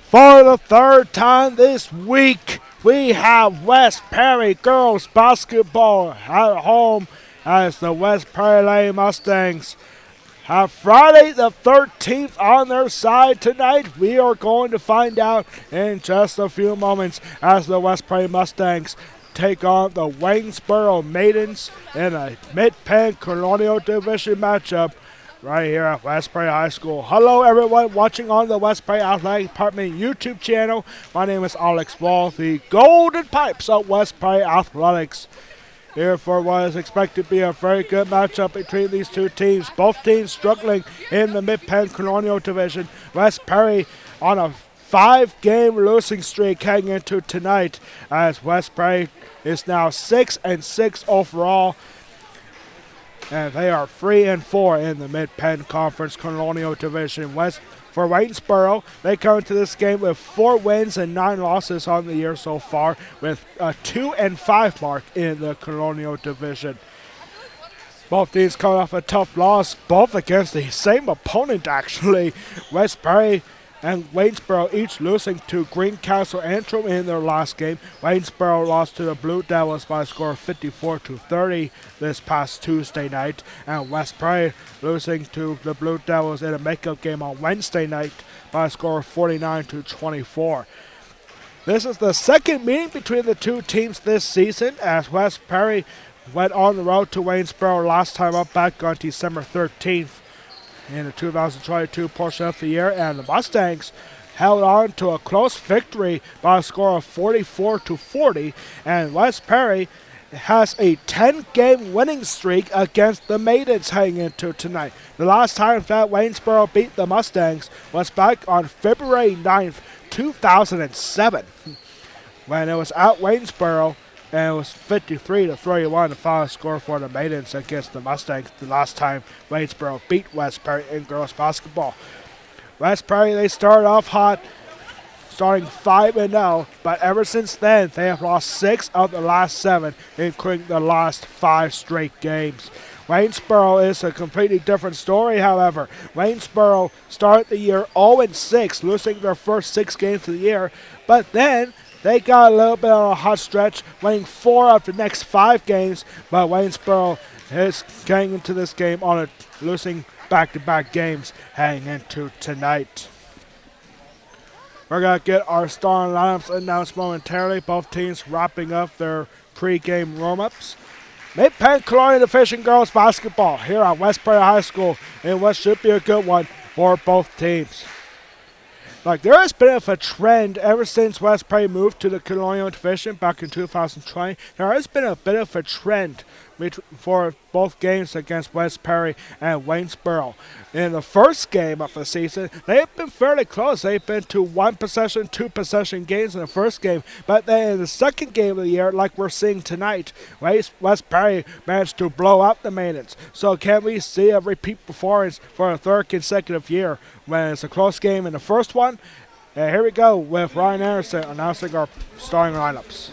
For the third time this week, we have West Perry girls basketball at home as the West Perry Lady Mustangs have Friday the 13th on their side tonight. We are going to find out in just a few moments as the West Perry Mustangs take on the Waynesboro Maidens in a Mid-Penn Colonial Division matchup right here at West Prairie High School. Hello, everyone watching on the West Prairie Athletic Department YouTube channel. My name is Alex Wall, the Golden Pipes of West Prairie Athletics. Here for what is expected to be a very good matchup between these two teams. Both teams struggling in the Mid-Penn Colonial Division. West Prairie on a 5-game losing streak heading into tonight, as West Prairie is now 6-6 overall. And they are 3-4 in the Mid-Penn Conference Colonial Division. For Waynesboro, they come into this game with 4 wins and 9 losses on the year so far, with a 2-5 mark in the Colonial Division. Both teams coming off a tough loss, both against the same opponent actually. West Prairie and Waynesboro each losing to Greencastle Antrim in their last game. Waynesboro lost to the Blue Devils by a score of 54-30 this past Tuesday night, and West Prairie losing to the Blue Devils in a makeup game on Wednesday night by a score of 49-24. This is the second meeting between the two teams this season, as West Prairie went on the road to Waynesboro last time up back on December 13th. In the 2022 portion of the year, and the Mustangs held on to a close victory by a score of 44-40, and West Prairie has a 10-game winning streak against the Maidens heading into tonight. The last time that Waynesboro beat the Mustangs was back on February 9th, 2007, when it was at Waynesboro. And it was 53-31, the final score for the Maidens against the Mustangs the last time Waynesboro beat West Prairie in girls basketball. West Prairie, they started off hot, starting 5-0, but ever since then, they have lost 6 of the last 7, including the last 5 straight games. Waynesboro is a completely different story, however. Waynesboro started the year 0-6, losing their first 6 games of the year, but then they got a little bit on a hot stretch, winning 4 of the next 5 games, but Waynesboro is getting into this game on a losing back-to-back games heading into tonight. We're going to get our starting lineups announced momentarily. Both teams wrapping up their pre-game warm-ups. Mid-Penn Colonial Division girls basketball here at West Prairie High School in what should be a good one for both teams. There has been a trend ever since West Prairie moved to the Colonial Division back in 2020. There has been a bit of a trend for both games against West Prairie and Waynesboro. In the first game of the season, they have been fairly close. They've been to 1-possession, 2-possession games in the first game. But then in the second game of the year, like we're seeing tonight, West Prairie managed to blow out the Maidens. So can we see a repeat performance for a third consecutive year when it's a close game in the first one? And here we go with Ryan Anderson announcing our starting lineups.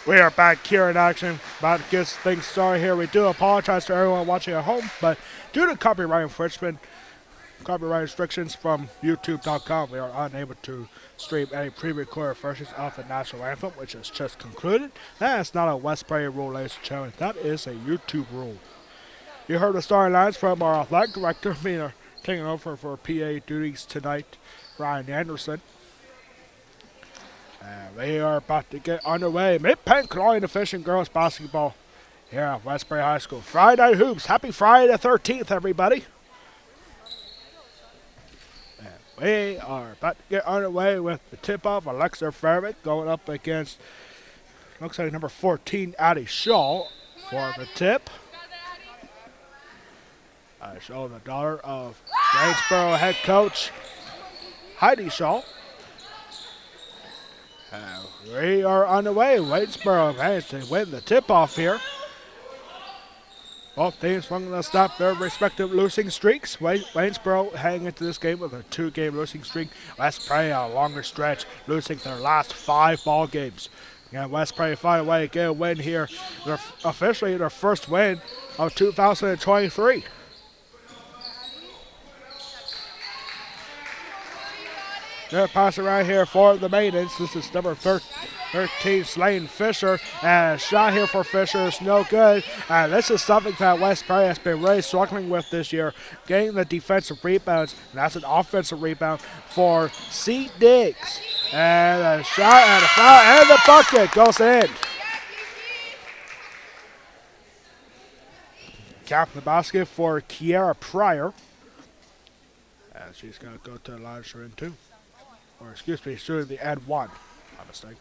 We are back here in action. About to get things started here. We do apologize to everyone watching at home, but due to copyright restrictions from YouTube.com, we are unable to stream any pre-recorded versions of the national anthem, which is just concluded. That is not a West Prairie rule, ladies and gentlemen. That is a YouTube rule. You heard the starting lines from our athletic director, taking over for PA duties tonight, Ryan Anderson. And we are about to get underway. Mid-Penn Colonial Fishing Girls Basketball here at West Prairie High School. Friday Night Hoops. Happy Friday the 13th, everybody. And we are about to get underway with the tip-off. Alexa Ferrick going up against, looks like number 14, Addie Shaw for the tip. Addie Shaw, the daughter of Waynesboro head coach Heidi Shaw. We are on the way. Waynesboro managed to win the tip-off here. Both teams want to stop their respective losing streaks. Waynesboro heading into this game with a 2-game losing streak. West Prairie a longer stretch, losing their last 5 ball games. And West Prairie find a way to get a win here. They're officially their first win of 2023. They're passing right here for the maidens. This is number 13, Slane Fisher. And a shot here for Fisher is no good. And this is something that West Prairie has been really struggling with this year, getting the defensive rebounds. And that's an offensive rebound for C. Diggs. And a shot and a foul and the bucket goes in. Cap the basket for Kiara Pryor. And she's going to go to the line in 2. Or excuse me, shooting the and 1. My mistake.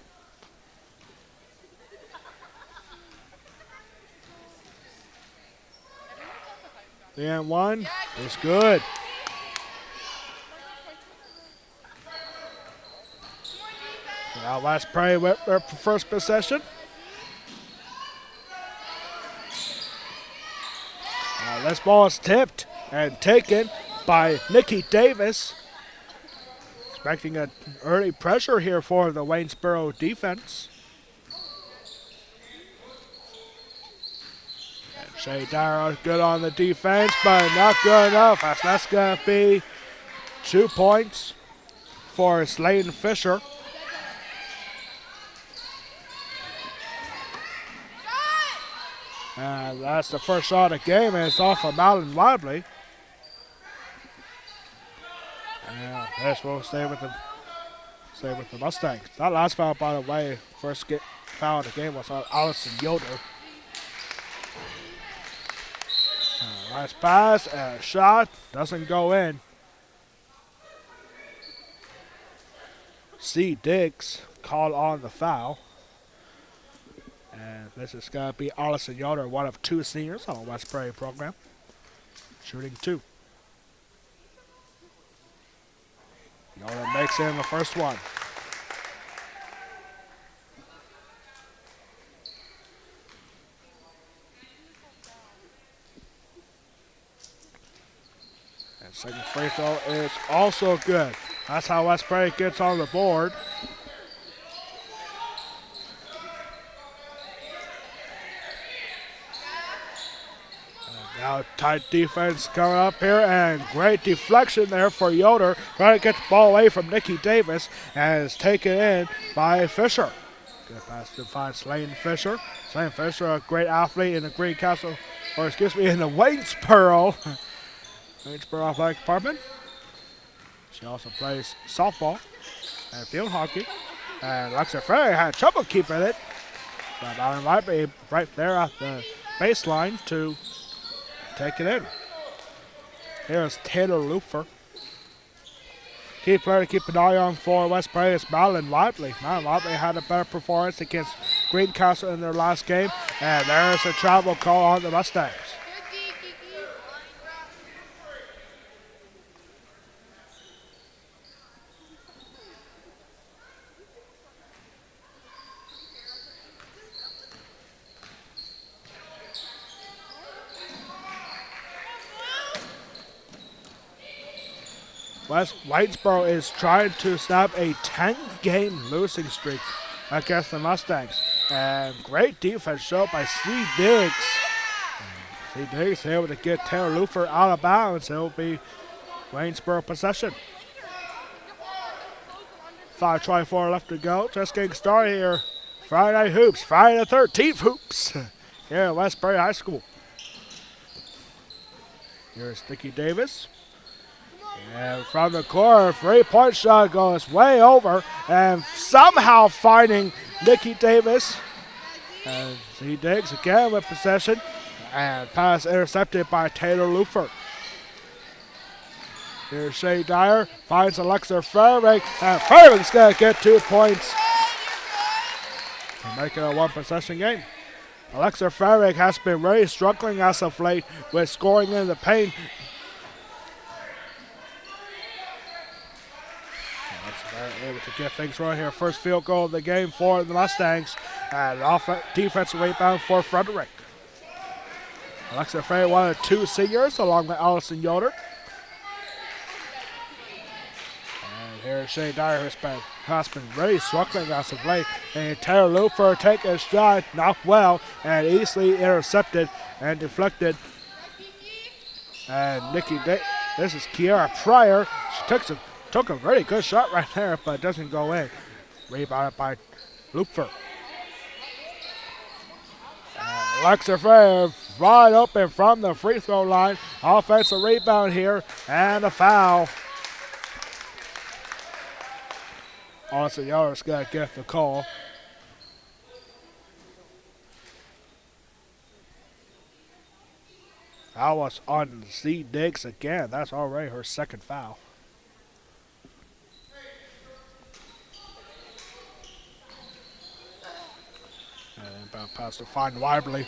The and 1 is good. So now West Prairie with their first possession. This ball is tipped and taken by Nikki Davis. Expecting an early pressure here for the Waynesboro defense. And Shay Dara good on the defense, but not good enough. That's going to be 2 points for Slane Fisher. And that's the first shot of the game, and it's off of Malin Lively. And this will stay with the Mustangs. That last foul, by the way, first foul of the game was on Allison Yoder. Nice pass and a shot. Doesn't go in. C. Diggs called on the foul. And this is going to be Allison Yoder, one of 2 seniors on the West Prairie program. Shooting 2. Yoder makes in the first one. And second free throw is also good. That's how West Prairie gets on the board. Now tight defense coming up here, and great deflection there for Yoder. Trying to get the ball away from Nikki Davis, and it's taken in by Fisher. Good pass to find Slane Fisher. Slane Fisher, a great athlete in the Greencastle, or excuse me, in the Waynesboro Athletic Department. She also plays softball and field hockey. And Alexa Ferry had trouble keeping it, but Alan might be right there at the baseline to take it in. Here's Taylor Lufer. Key player to keep an eye on for West Prairie is Malin Lively. Malin Lively had a better performance against Greencastle in their last game. And there's a travel call on the Mustangs. Waynesboro is trying to snap a 10-game losing streak against the Mustangs. And great defense shown by C. Diggs. C. Diggs able to get Taylor Lufer out of bounds. It will be Waynesboro possession. 5:24 left to go. Just getting started here. Friday Night Hoops. Friday the 13th Hoops here at Westbury High School. Here's Nikki Davis. And from the corner, 3-point shot goes way over. And somehow finding Nikki Davis. And he digs again with possession. And pass intercepted by Taylor Lufer. Here's Shay Dyer. Finds Alexa Fairbank. And Fairbank's going to get 2 points. To make it a one-possession game. Alexa Fairbank has been really struggling as of late with scoring in the paint. Able to get things right here. First field goal of the game for the Mustangs. And defensive rebound for Frederick. Alexa Fairbank, one of the 2 seniors, along with Allison Yoder. And here's Shay Dyer, has been really struggling as of late. And Taylor Lufer take a shot, not well, and easily intercepted and deflected. And this is Kiara Pryor. She took a very good shot right there, but it doesn't go in. Rebounded by Lufer. Alexa Fair wide open from the free throw line. Offensive rebound here, and a foul. Austin Yoder's got to get the call. Foul was on Z Diggs again. That's already her second foul. And about pass to find Weibly.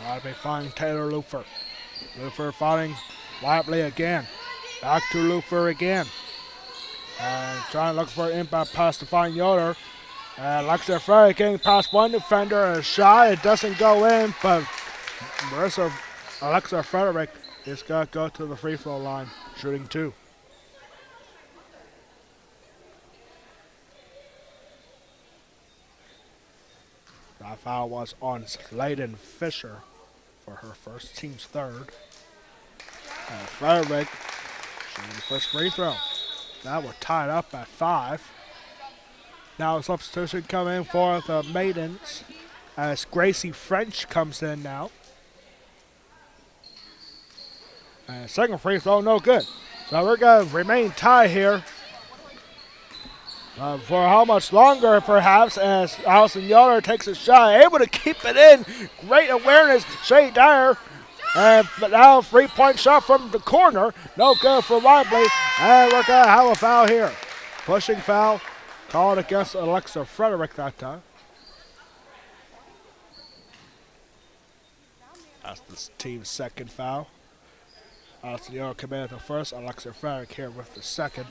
Weibly finding Taylor Lufer. Lufer finding Weibly again. Back to Lufer again. And trying to look for an inbound pass to find Yoder. And Alexa Fair getting past one defender. A shot. It doesn't go in, but Alexa Frederick is going to go to the free throw line, shooting 2. That foul was on Slayden Fisher for her first, team's third. And Frederick shooting the first free throw. Now we're tied up at 5. Now a substitution coming for the Maidens as Gracie French comes in now. And second free throw, no good. So we're going to remain tied here. For how much longer, perhaps, as Allison Yoder takes a shot, able to keep it in. Great awareness, Shay Dyer. And now 3-point shot from the corner. No good for Weibly. And we're going to have a foul here. Pushing foul called against Alexa Frederick that time. That's the team's second foul. Allison Yoder committed the first. Alexa Frederick here with the second.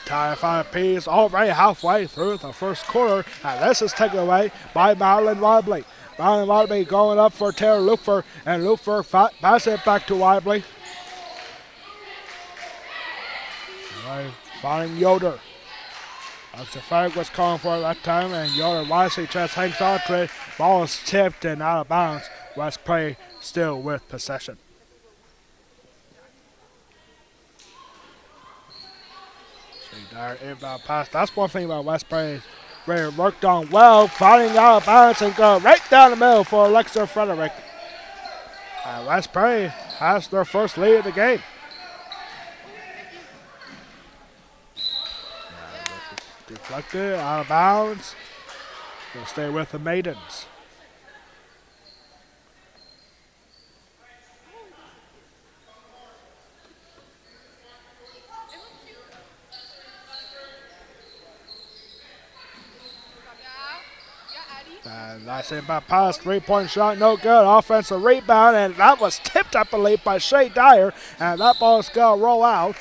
Tie 5 apiece, already halfway through the first quarter, and this is taken away by Madeline Weibly. Madeline Weibly going up for Taylor Lufer, and Lufer passes it back to Weibly. Finding Yoder. Alexa Frederick was calling for it that time, and Yoder wisely just hangs on to it. Ball is tipped and out of bounds. West Prairie still with possession. Dyer inbound pass. That's one thing about West Prairie. They worked on well, finding out of bounds and go right down the middle for Alexa Frederick. And West Prairie has their first lead of the game. Deflected, out of bounds. They'll stay with the Maidens. And nice inbound pass, 3-point shot, no good. Offensive rebound, and that was tipped, I believe, by Shay Dyer. And that ball is going to roll out.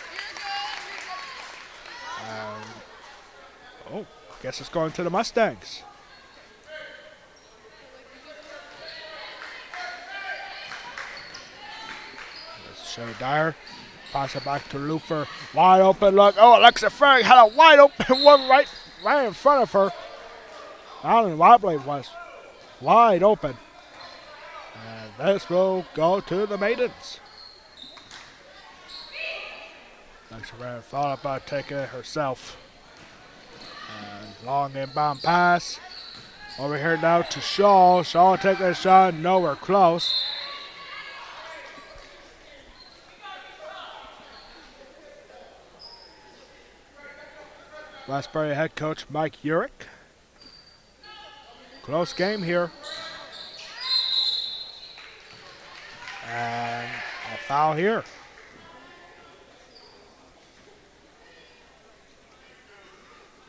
I guess it's going to the Mustangs. There's Shay Dyer. Pass it back to Luther. Wide open look. Oh, Alexa Ferg had a wide open one right in front of her. I don't know what I believe was. Wide open. And this will go to the maidens. Alexa Ferg thought about taking it herself. And long inbound pass. Over here now to Shaw. Shaw taking a shot. Nowhere close. Westbury head coach Mike Urich. Close game here. And a foul here.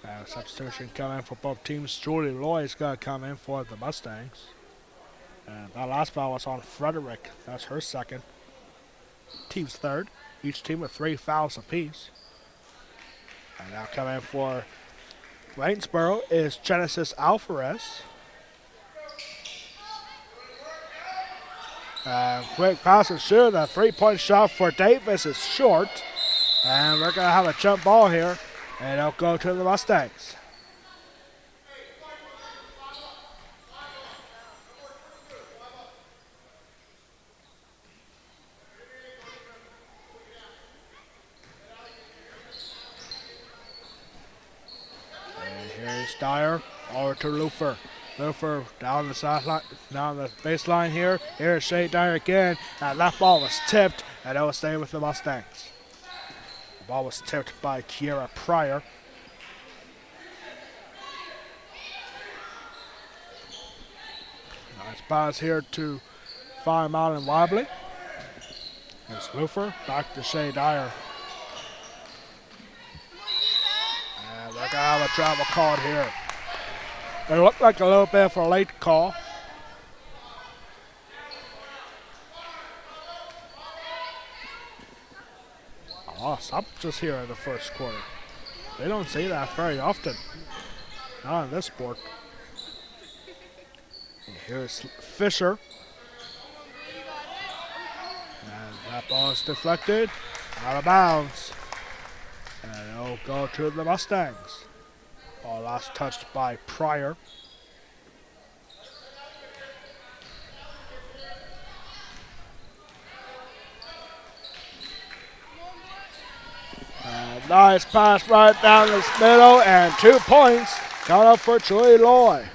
Now substitution coming for both teams. Julie Loy's going to come in for the Mustangs. And that last foul was on Frederick. That's her second. Team's third. Each team with 3 fouls apiece. And now coming in for Waynesboro is Genesis Alvarez. Quick pass and shoot. A 3-point shot for Davis is short. And we're going to have a jump ball here. And it'll go to the Mustangs. Here's Dyer over to Luther. Luther down the sideline, down the baseline here. Here's Shea Dyer again, and that ball was tipped, and it will stay with the Mustangs. The ball was tipped by Kiera Pryor. Nice pass here to Fireman and Wobbly. Here's Luther, back to Shea Dyer. They're going to have a travel called here. It looked like a little bit of a late call. Stop just here in the first quarter. They don't see that very often. Not in this sport. And here's Fisher. And that ball is deflected. Out of bounds. And it'll go to the Mustangs. Ball last touched by Pryor. And nice pass right down the middle, and 2 points got up for Julie Loy.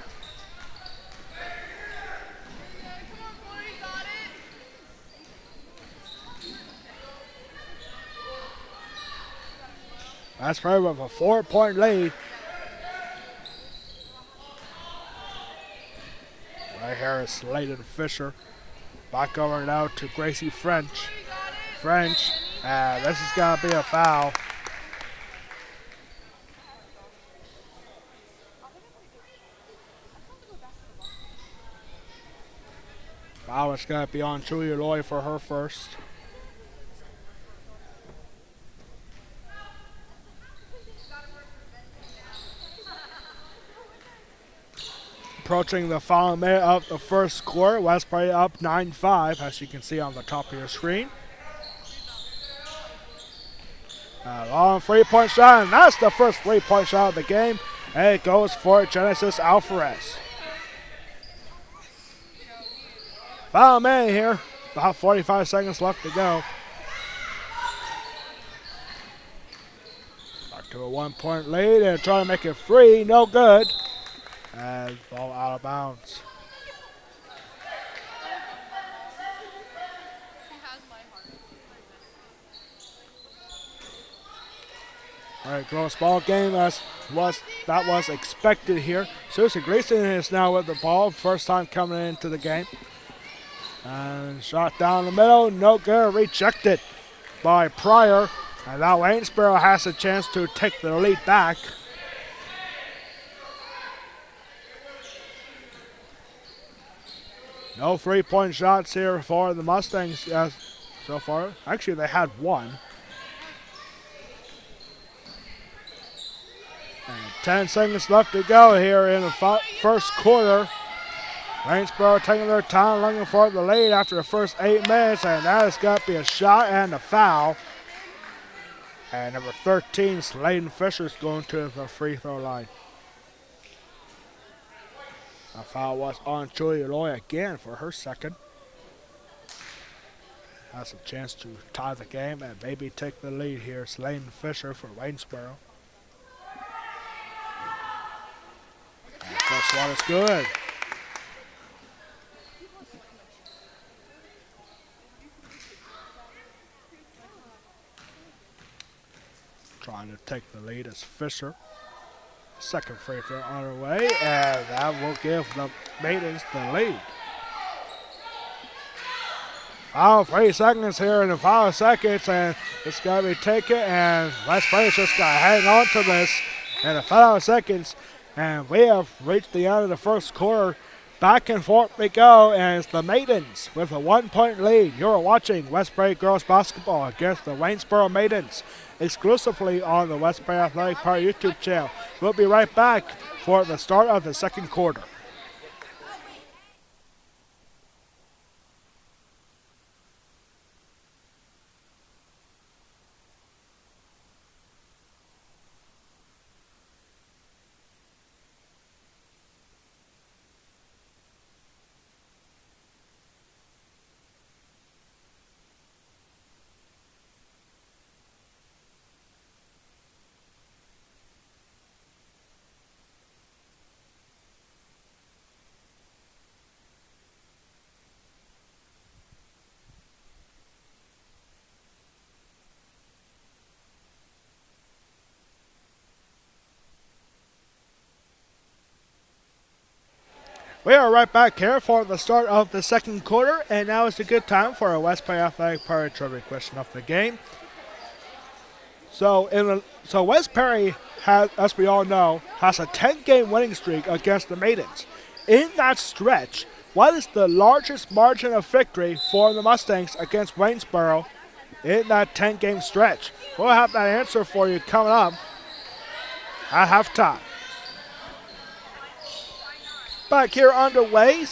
That's probably with a 4-point lead. Right here is Layden Fisher. Back over now to Gracie French. French, this is going to be a foul. Foul is going to be on Julia Loy for her first. Approaching the final minute of the first quarter. Westbury up 9-5, as you can see on the top of your screen. A long 3-point shot, and that's the first 3-point shot of the game. And it goes for Genesis Alvarez. Final minute here. About 45 seconds left to go. Back to a 1-point lead and trying to make it free. No good. And ball out of bounds. All right, close ball game that was expected here. Susan Gleason is now with the ball, first time coming into the game. And shot down the middle, no good, rejected by Pryor. And now Waynesboro has a chance to take the lead back. No 3-point shots here for the Mustangs so far. Actually, they had one. And 10 seconds left to go here in the first quarter. Waynesboro taking their time looking for the lead after the first 8 minutes, and that is going to be a shot and a foul. And number 13, Slayton Fisher's going to the free throw line. A foul was on Julia Loy again for her second. Has a chance to tie the game and maybe take the lead here. Slayton Fisher for Waynesboro. And first one is good. Trying to take the lead is Fisher. Second free throw on her way, and that will give the Maidens the lead. 3 seconds here in the 5 seconds, and it's going to be taken, and West Prairie's just got to hang on to this in the 5 seconds, and we have reached the end of the first quarter. Back and forth we go, and it's the Maidens with a 1-point lead. You're watching West Prairie Girls Basketball against the Waynesboro Maidens, exclusively on the West Prairie Athletic Park YouTube channel. We'll be right back for the start of the second quarter. We are right back here for the start of the second quarter, and now is a good time for a West Prairie Athletic Park trivia question of the game. So West Prairie has, as we all know, has a 10-game winning streak against the Maidens. In that stretch, what is the largest margin of victory for the Mustangs against Waynesboro in that 10-game stretch? We'll have that answer for you coming up at halftime. Back here underway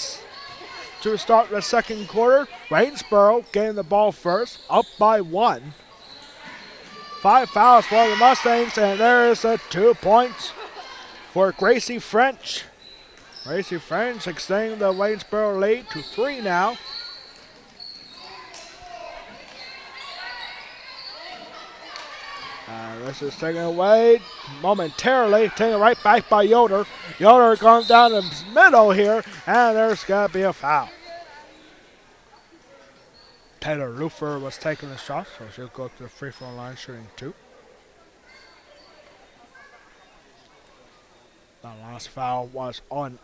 to start the second quarter. Waynesboro getting the ball first, up by 1. 5 fouls for the Mustangs, and there is a 2 points for Gracie French. Gracie French extending the Waynesboro lead to 3 now. This is taken away momentarily, taken right back by Yoder. Yoder going down the middle here, and there's going to be a foul. Taylor Lufer was taking the shot, so she'll go to the free throw line shooting 2. The last foul was on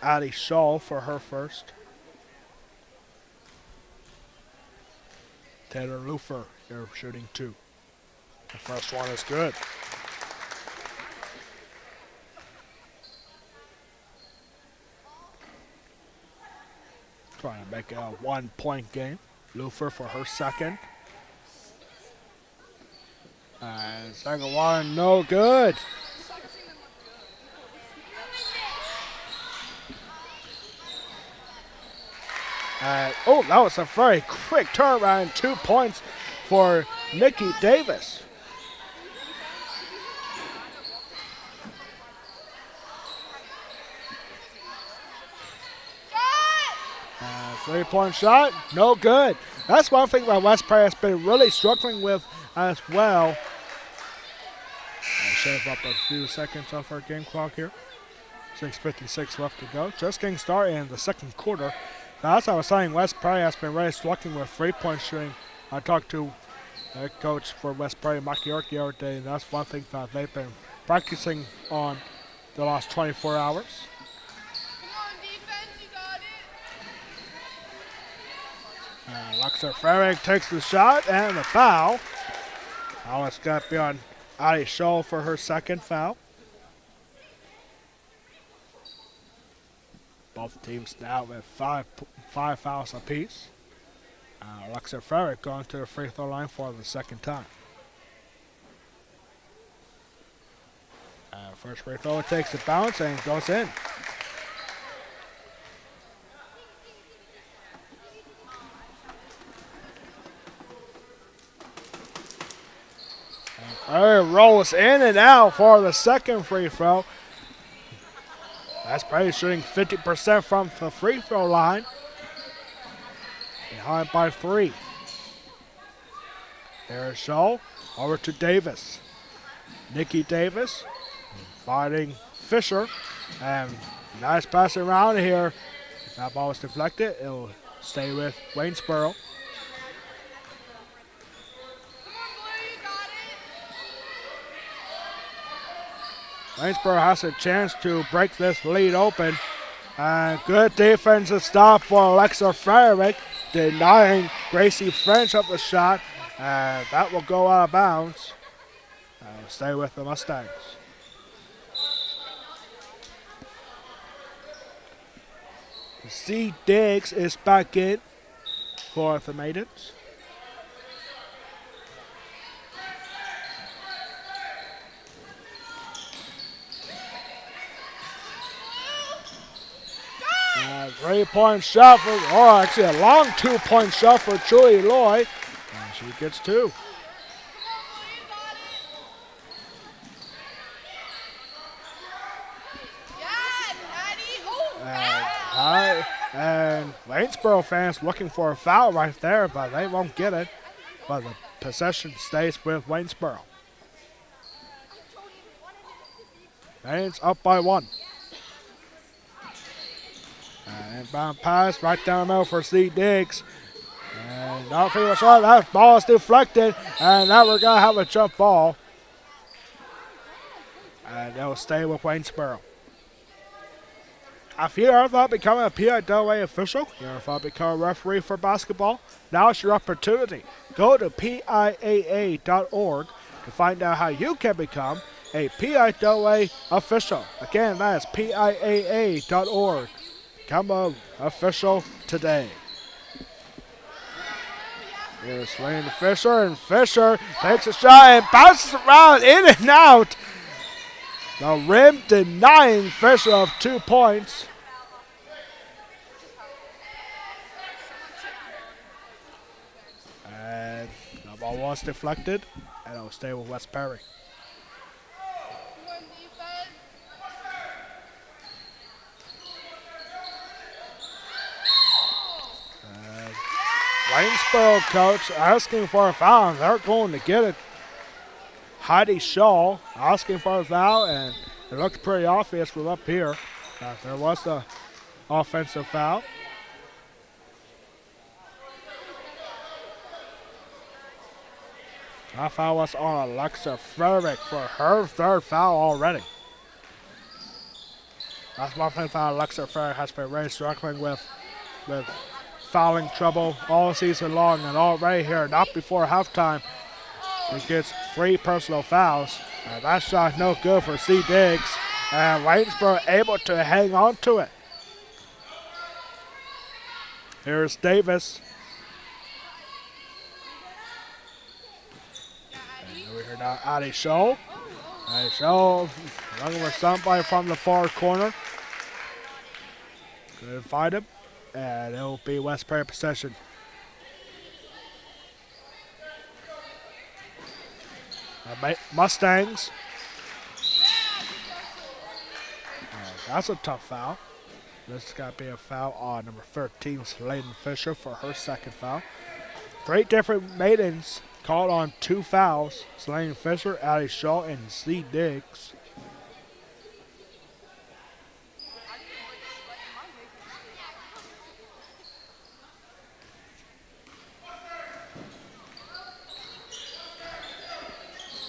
Addie Shaw for her first. Taylor Lufer here shooting 2. The first one is good. Trying to make it a 1-point game. Lufer for her second. And second one, no good. And, that was a very quick turnaround. 2 points for Nikki Davis. 3-point shot, no good. That's one thing that West Prairie has been really struggling with as well. I'll shave up a few seconds off our game clock here. 6:56 left to go. Just getting started in the second quarter. Now, as I was saying, West Prairie has been really struggling with 3-point shooting. I talked to the coach for West Prairie, Mike York, the other day, and that's one thing that they've been practicing on the last 24 hours. Luxor Ferrick takes the shot and the foul. Now it's going to be on Addie Shaw for her second foul. Both teams now with five fouls apiece. Luxor Ferrick going to the free throw line for the second time. First free throw takes the bounce and goes in. rolls in and out for the second free throw. That's probably shooting 50% from the free throw line. Behind by 3. There's Shaw. Over to Davis. Nikki Davis fighting Fisher. And nice pass around here. If that ball was deflected, it'll stay with Waynesboro. Waynesboro has a chance to break this lead open. And good defensive stop for Alexa Frederick, denying Gracie French of the shot. And that will go out of bounds. And stay with the Mustangs. C. Diggs is back in for the Maidens. Three-point shot for, actually a long 2-point shot for Julie Loy. And she gets 2. And Waynesboro fans looking for a foul right there, but they won't get it. But the possession stays with Waynesboro. Maidens up by 1. And inbound pass right down the middle for C. Diggs. And not for the shot. That ball is deflected. And now we're going to have a jump ball. And they'll stay with Waynesboro. If you ever thought becoming a PIAA official, you ever thought becoming a referee for basketball, now's your opportunity. Go to PIAA.org to find out how you can become a PIAA official. Again, that is PIAA.org. Become an official today. Here's swinging to Fisher, and Fisher takes a shot and bounces around in and out. The rim denying Fisher of 2 points. And the ball was deflected, and it'll stay with West Perry. Waynesboro coach asking for a foul. They're going to get it. Heidi Shaw asking for a foul, and it looks pretty obvious from up here that there was an offensive foul. That foul was on Alexa Frederick for her 3rd foul already. That's one thing that Alexa Frederick has been really struggling with fouling trouble all season long, and already here, not before halftime, he gets 3 personal fouls. And that shot no good for C. Diggs, and Waynesboro able to hang on to it. Here's Davis. And we hear now Addie Shaw. Addie Shaw running with somebody from the far corner. Couldn't find him. And it'll be West Perry possession. Mustangs. That's a tough foul. This has got to be a foul on number 13, Sladen Fisher, for her 2nd foul. 3 different Maidens called on 2 fouls. Sladen Fisher, Addie Shaw, and C. Diggs.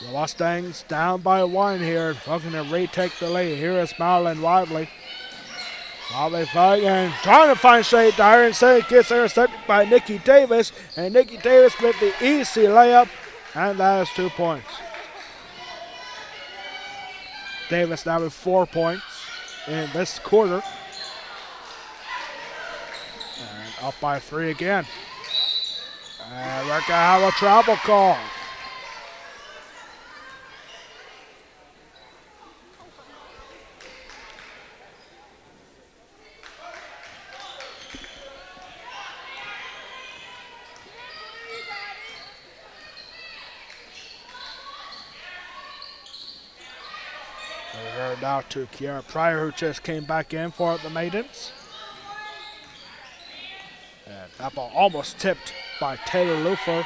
The Mustangs down by 1 here, looking to retake the lead. Here is Madeline Lively. Lively fighting and trying to find Shay Dyer. Instead, gets intercepted by Nikki Davis. And Nikki Davis with the easy layup. And that is 2 points. Davis now with 4 points in this quarter. And up by 3 again. And we're going to have a travel call. We're now to Kiara Pryor, who just came back in for the Maidens. And that ball almost tipped by Taylor Lufer.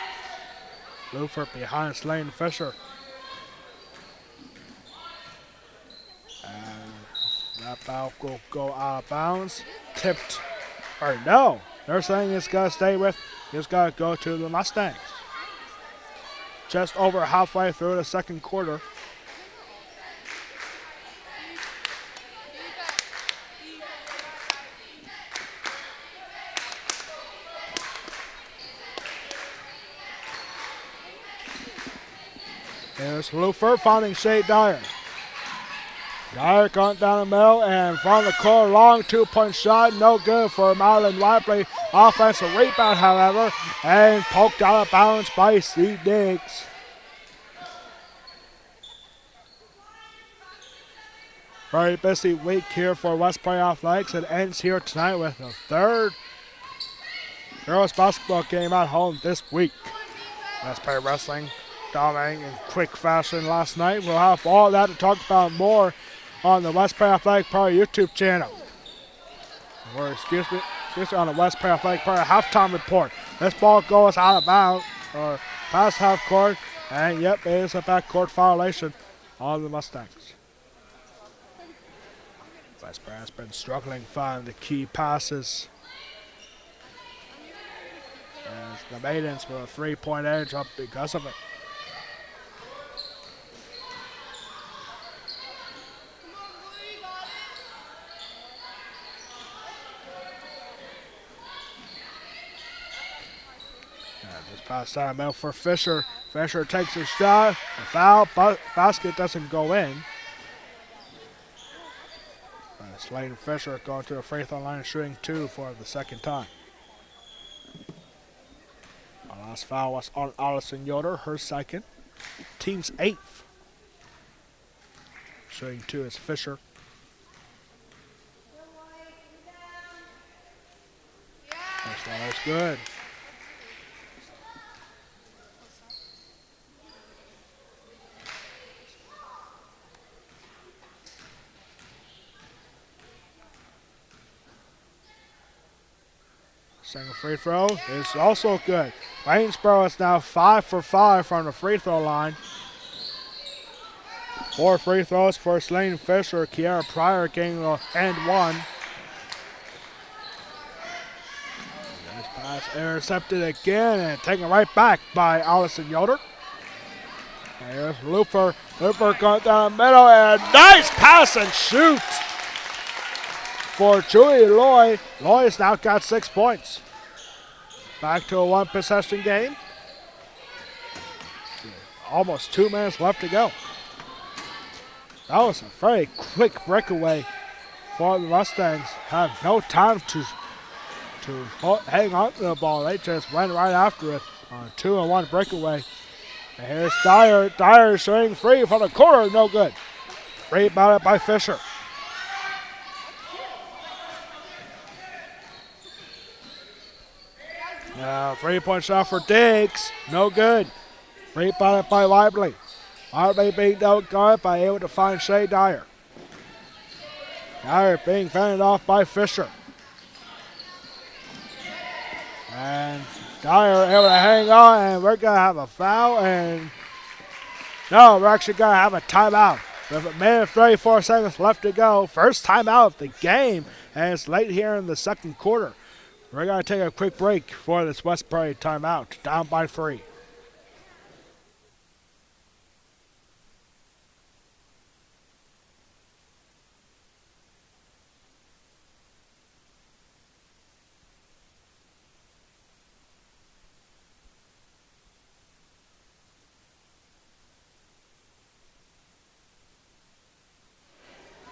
Lufer behind Slane Fisher. And that ball will go out of bounds. Tipped. Or no. They're saying it's got to stay with. It's got to go to the Mustangs. Just over halfway through the second quarter. Here's Lufer finding Shay Dyer. Dyer going down the middle and from the corner, long 2-point shot, no good for Madeline Whiteley. Offensive rebound, however, and poked out of bounds by C. Diggs. Very busy week here for West Prairie Athletics. It ends here tonight with the third girls basketball game at home this week. West Prairie Wrestling dominating in quick fashion last night. We'll have all that to talk about more on the West Prairie Athletic Power YouTube channel. Or excuse me, on the West Prairie Athletic Power halftime report. This ball goes out of bounds or past half court, and yep, it is a backcourt violation on the Mustangs. West Prairie has been struggling finding the key passes. As the Maidens with a 3-point edge up because of it. This pass down middle for Fisher. Fisher takes a shot. A foul. Basket doesn't go in. Slade Fisher going to the free throw line, shooting 2 for the second time. Our last foul was on Allison Yoder, her second. Team's 8th. Shooting 2 is Fisher. This one is good. Second free throw is also good. Waynesboro is now 5 for 5 from the free throw line. 4 free throws for Slane Fisher. Kiara Pryor getting and 1. This pass intercepted again and taken right back by Allison Yoder. And here's Lufer. Lufer going down the middle and nice pass and shoot for Julie Loy. Loy's now got 6 points. Back to a 1-possession game. Almost 2 minutes left to go. That was a very quick breakaway for the Mustangs. Have no time to hang on to the ball. They just went right after it on a 2-and-1 breakaway. And here's Dyer. Dyer showing free from the corner. No good. Rebounded by Fisher. 3-point shot for Diggs. No good. Rebounded by Lively. Lively being outguarded by able to find Shay Dyer. Dyer being fended off by Fisher. And Dyer able to hang on, and we're going to have a foul. And no, we're actually going to have a timeout. With a minute and 34 seconds left to go. First timeout of the game, and it's late here in the second quarter. We're going to take a quick break for this West Prairie timeout. Down by 3.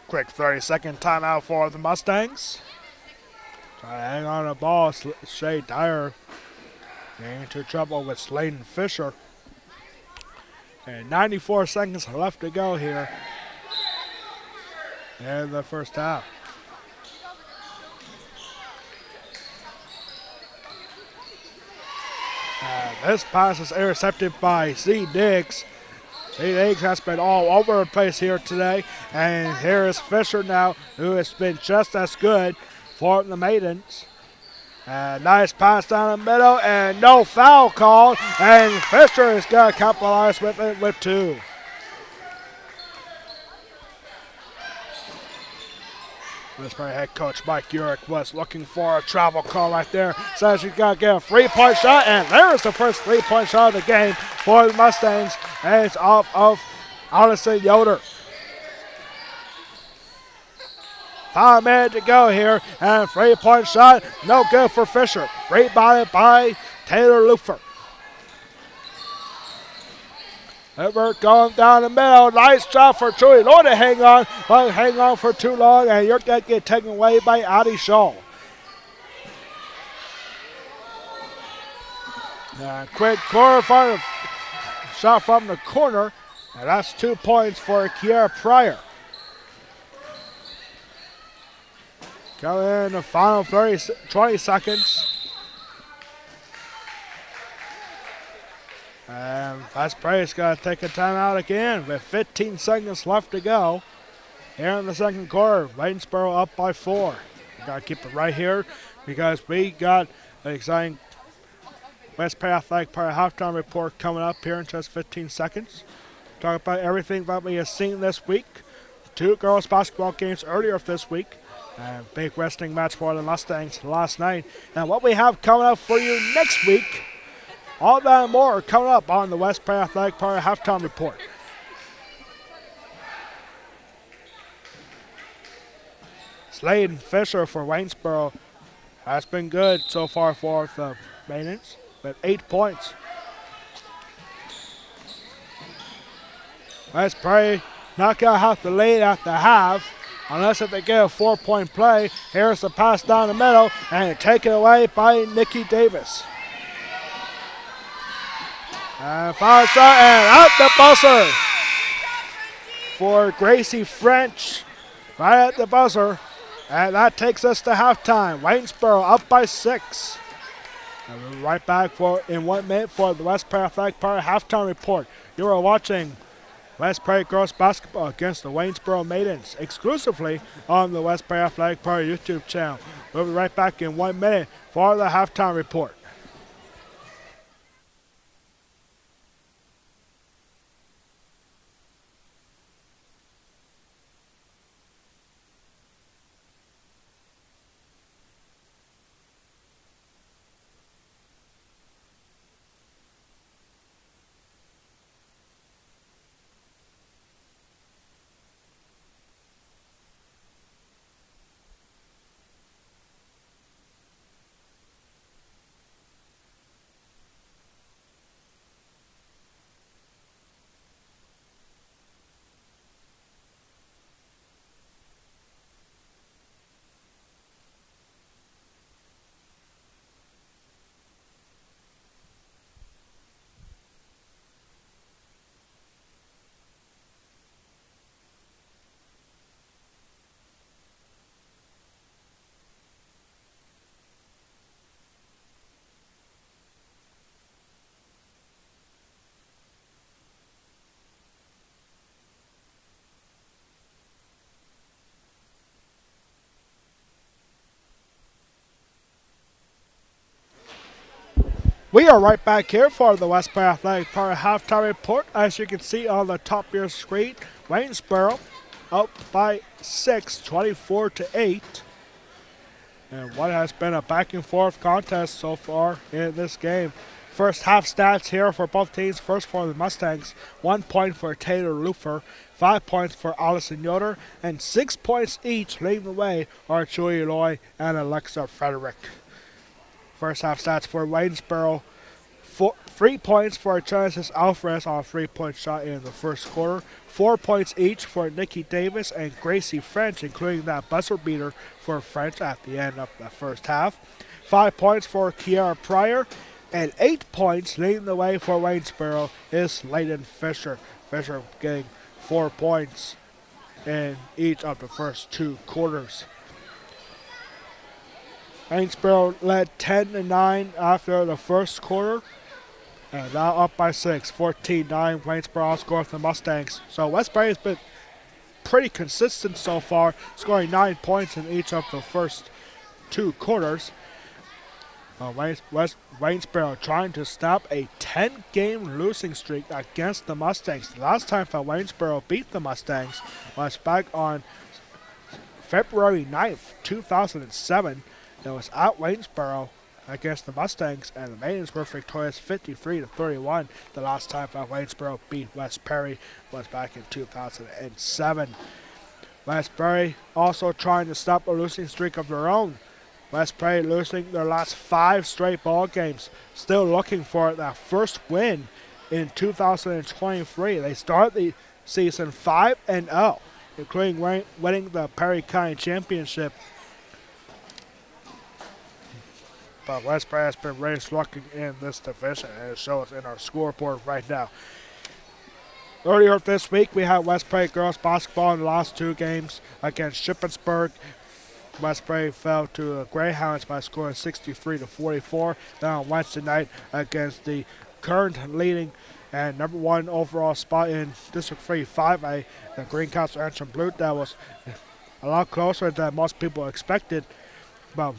Quick 30-second timeout for the Mustangs. Trying to hang on the ball. Shay Dyer getting into trouble with Sladen Fisher. And 94 seconds left to go here in the first half. And this pass is intercepted by C. Diggs. St. Eggs has been all over the place here today. And here is Fisher now, who has been just as good for the Maidens. Nice pass down the middle, and no foul called. And Fisher is going to capitalize with it with 2. Waynesboro head coach Mike Urick was looking for a travel call right there. Says he's got to get a 3-point shot, and there's the first 3-point shot of the game for the Mustangs. And it's off of Allison Yoder. 5 minutes to go here, and 3-point shot, no good for Fisher. Rebounded by Taylor Lufer. Ever going down the middle. Nice job for Chewy Lloyd to hang on, but hang on for too long, and you're going to get taken away by Addie Shaw. Quick corner shot from the corner, and that's 2 points for Kiara Pryor. Coming in the final 20 seconds. And West Prairie's going to take a timeout again with 15 seconds left to go. Here in the second quarter, Waynesboro up by 4. We got to keep it right here because we got an exciting West Prairie Athletic Park halftime report coming up here in just 15 seconds. Talk about everything that we have seen this week. 2 girls basketball games earlier this week. And big wrestling match for the Mustangs last night. And what we have coming up for you next week. All that and more coming up on the West Prairie Athletic Park halftime report. Slade Fisher for Waynesboro has been good so far for the Maidens with 8 points. West Prairie not going to have to lead at the half unless if they get a 4-point play. Here's the pass down the middle and taken away by Nikki Davis. And foul shot and out the buzzer for Gracie French right at the buzzer. And that takes us to halftime. Waynesboro up by 6. And we're right back in 1 minute for the West Prairie Athletic Park halftime report. You are watching West Prairie Girls Basketball against the Waynesboro Maidens exclusively on the West Prairie Athletic Park YouTube channel. We'll be right back in 1 minute for the halftime report. We are right back here for the West Prairie Athletic Park halftime report. As you can see on the top of your screen, Waynesboro up by 6, 24-8. And what has been a back and forth contest so far in this game. First half stats here for both teams. First for the Mustangs, 1 point for Taylor Lufer, 5 points for Allison Yoder, and 6 points each leading the way are Julie Loy and Alexa Frederick. First half stats for Waynesboro, 3 points for Genesis Alvarez on a 3-point shot in the first quarter, 4 points each for Nikki Davis and Gracie French, including that buzzer beater for French at the end of the first half, 5 points for Kiara Pryor, and 8 points leading the way for Waynesboro is Layden Fisher. Fisher getting 4 points in each of the first 2 quarters. Waynesboro led 10-9 after the first quarter. And now up by 6, 14-9. Waynesboro outscores the Mustangs. So West Perry has been pretty consistent so far, scoring 9 points in each of the first 2 quarters. Waynesboro trying to stop a 10-game losing streak against the Mustangs. The last time that Waynesboro beat the Mustangs was back on February 9th, 2007. It was at Waynesboro against the Mustangs, and the Maidens were victorious 53-31. The last time that Waynesboro beat West Perry was back in 2007. West Perry also trying to stop a losing streak of their own. West Perry losing their last 5 straight ball games, still looking for that first win in 2023. They start the season 5-0, including winning the Perry County Championship. But West Perry has been really slugging in this division, and it shows in our scoreboard right now. Earlier this week, we had West Perry girls basketball in the last 2 games against Shippensburg. West Perry fell to the Greyhounds by scoring 63-44. Then on Wednesday night against the current leading and number 1 overall spot in District 3 5A, the Greencastle Antrim Blue Devils. A lot closer than most people expected, but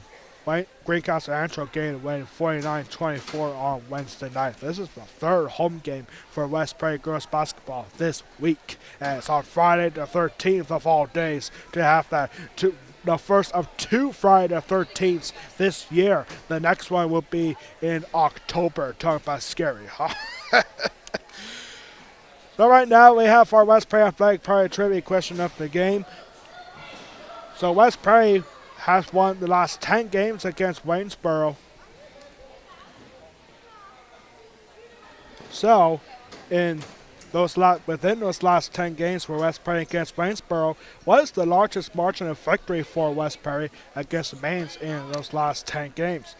Greencastle Antrim gained a win 49-24 on Wednesday night. This is the 3rd home game for West Perry girls basketball this week, and it's on Friday the 13th of all days to have that the first of 2 Friday the 13th this year. The next one will be in October. Talk about scary, huh? So right now we have our West Perry Athletic Perry trivia question of the game. So West Perry has won the last 10 games against Waynesboro. So within those last 10 games for West Perry against Waynesboro, what is the largest margin of victory for West Perry against the Mains in those last 10 games?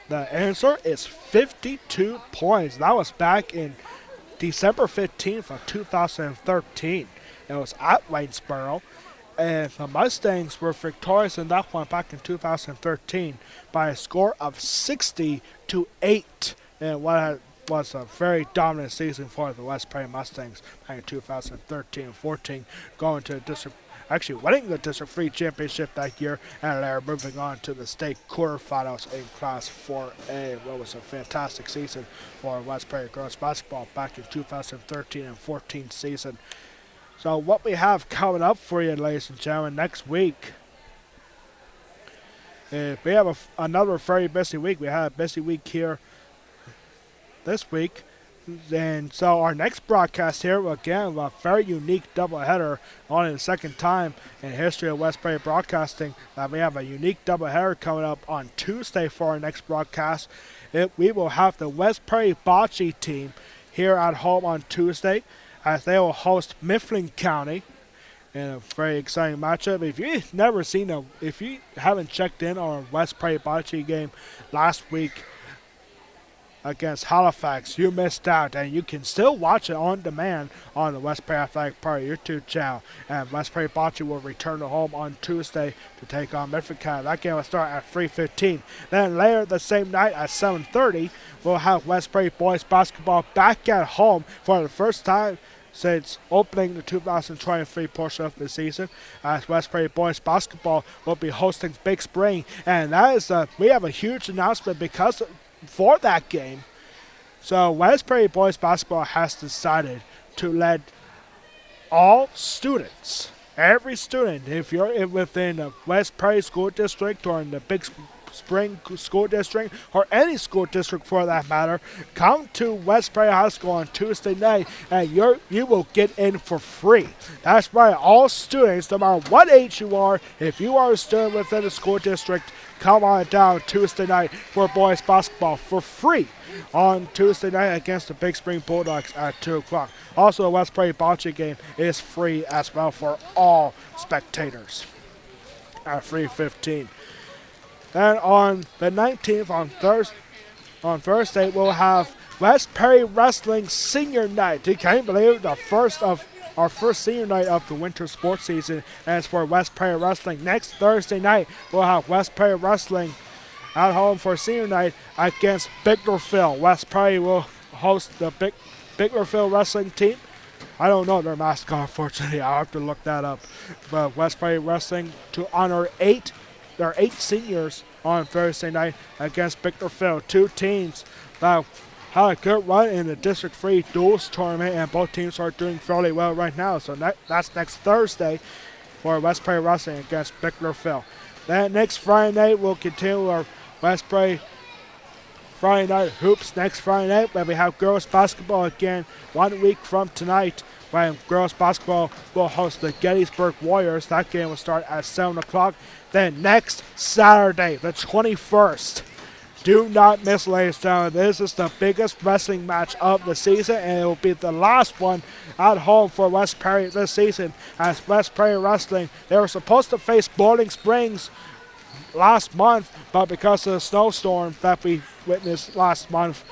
The answer is 52 points. That was back in December 15th of 2013. It was at Waynesboro, and the Mustangs were victorious in that one back in 2013 by a score of 60-8. And what was a very dominant season for the West Perry Mustangs back in 2013-14, going to winning the District 3 championship that year, and they're moving on to the state quarterfinals in Class 4A. What was a fantastic season for West Perry girls basketball back in 2013 and 14 season. So what we have coming up for you, ladies and gentlemen, next week, we have another very busy week. We had a busy week here this week. And so our next broadcast here will again a very unique doubleheader, only the second time in the history of West Perry Broadcasting that we have a unique doubleheader coming up on Tuesday for our next broadcast. We will have the West Perry Bocce team here at home on Tuesday, as they will host Mifflin County in a very exciting matchup. If you haven't checked in on a West Perry Bocce game last week against Halifax, you missed out, and you can still watch it on demand on the West Perry Athletic Party YouTube channel. And West Perry Bocce will return to home on Tuesday to take on Mifflin County. That game will start at 3:15. Then later the same night at 7:30, we'll have West Perry boys basketball back at home for the first time since opening the 2023 portion of the season, as West Perry boys basketball will be hosting Big Spring. And that is we have a huge announcement for that game. So West Perry boys basketball has decided to let all students, every student, if you're within the West Perry School District or in the Big Spring School District, or any school district for that matter, come to West Perry High School on Tuesday night, and you will get in for free. That's right, all students, no matter what age you are, if you are a student within the school district, come on down Tuesday night for boys basketball for free on Tuesday night against the Big Spring Bulldogs at 2 o'clock. Also, the West Perry Bocce game is free as well for all spectators at 3:15. Then on the 19th, on Thursday, we'll have West Perry Wrestling Senior Night. You can't believe our first senior night of the winter sports season, and it's for West Perry Wrestling. Next Thursday night, we'll have West Perry Wrestling at home for senior night against Biglerville. West Perry will host the Biglerville wrestling team. I don't know their mascot, unfortunately. I'll have to look that up. But West Prairie Wrestling to honor their eight seniors on Thursday night against Biglerville. Two teams that had a good run in the District 3 duels tournament, and both teams are doing fairly well right now. So that's next Thursday for West Prairie Wrestling against Biglerville. Then next Friday night, we'll continue our West Prairie Friday night hoops next Friday night, where we have girls basketball again 1 week from tonight, when girls basketball will host the Gettysburg Warriors. That game will start at 7 o'clock. Then next Saturday, the 21st, do not miss, ladies and gentlemen. This is the biggest wrestling match of the season, and it will be the last one at home for West Prairie this season, as West Prairie Wrestling, they were supposed to face Bowling Springs last month, but because of the snowstorm that we witnessed last month,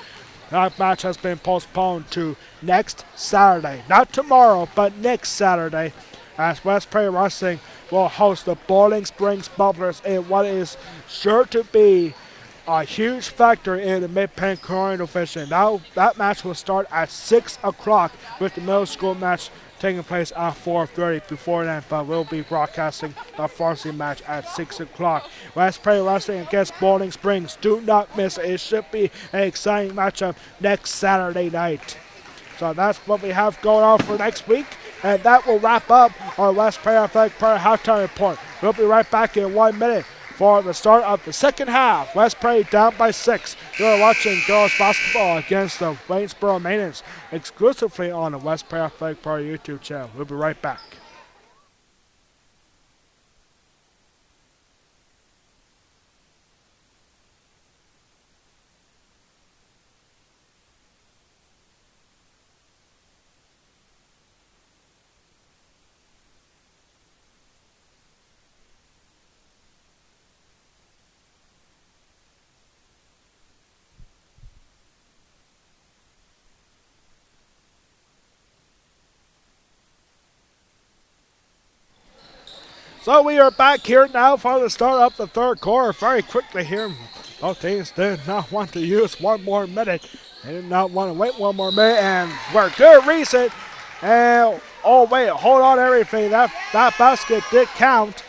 that match has been postponed to next Saturday. Not tomorrow, but next Saturday, as West Prairie Wrestling will host the Bowling Springs Bubblers in what is sure to be a huge factor in the Mid-Penn Curling Division. Now, that match will start at 6 o'clock, with the middle school match taking place at 4:30 before then, but we'll be broadcasting the varsity match at 6 o'clock. West Prairie Wrestling against Bowling Springs. Do not miss it. It should be an exciting matchup next Saturday night. So that's what we have going on for next week, and that will wrap up our West Prairie Athletic Prairie halftime report. We'll be right back in 1 minute for the start of the second half. West Prairie down by 6. You're watching girls basketball against the Waynesboro Maintenance exclusively on the West Prairie Athletic Prairie YouTube channel. We'll be right back. So we are back here now for the start of the third quarter. Very quickly here, both teams did not want to use one more minute. They did not want to wait one more minute, and for good reason. And oh wait, hold on everything. That basket did count,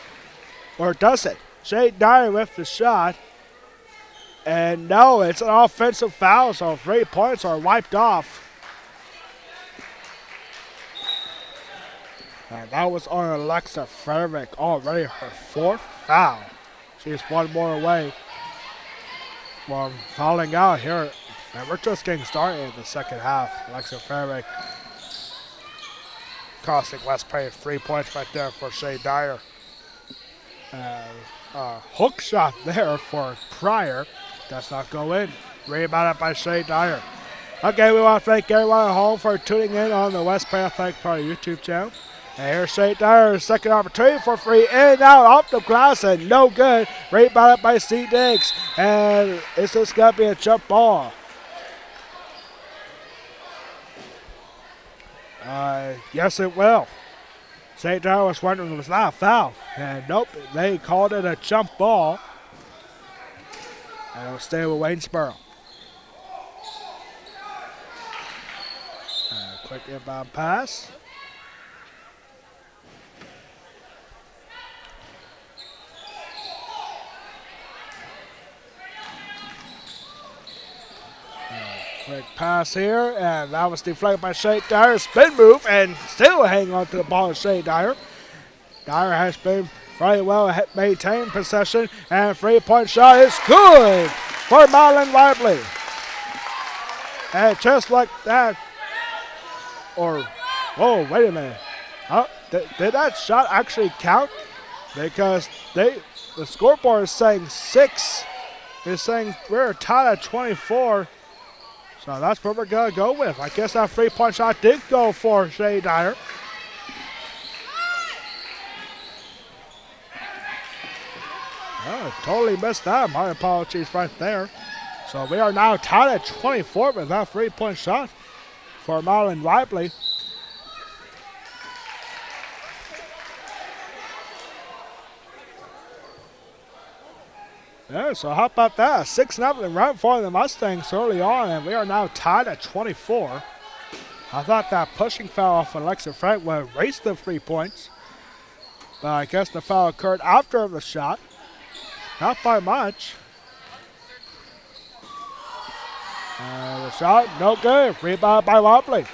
or does it? Shade Dyer with the shot, and no, it's an offensive foul. So 3 points are wiped off. And that was on Alexa Frederick, already her fourth foul. She's one more away from fouling out here. And we're just getting started in the second half. Alexa Frederick costing West Prairie 3 points right there for Shea Dyer. Hook shot there for Pryor. Does not go in. Rebounded by Shea Dyer. Okay, we want to thank everyone at home for tuning in on the West Prairie Athletic Prairie YouTube channel. And here's Shea Dyer's second opportunity for free. In and out off the glass and no good. Rebounded by C. Diggs. And is this going to be a jump ball? Yes, it will. St. Dyer was wondering it was not a foul. And nope, they called it a jump ball. And it'll stay with Waynesboro. Quick inbound pass. Quick pass here, and that was deflected by Shea Dyer. Spin move, and still hang on to the ball of Shea Dyer. Dyer has been very well maintained possession, and 3-point shot is good for Marlon Lively. And just like that, oh, wait a minute. Did that shot actually count? Because the scoreboard is saying 6. It's saying we're tied at 24. So that's what we're going to go with. I guess that 3-point shot did go for Shea Dyer. Oh, totally missed that. My apologies right there. So we are now tied at 24 with that 3-point shot for Marlon Lively. Yeah, so how about that? 6-0 run for the Mustangs early on, and we are now tied at 24. I thought that pushing foul off Alexa Frank would have raised the 3 points, but I guess the foul occurred after the shot. Not by much. The shot, no good. Rebound by Wobbly.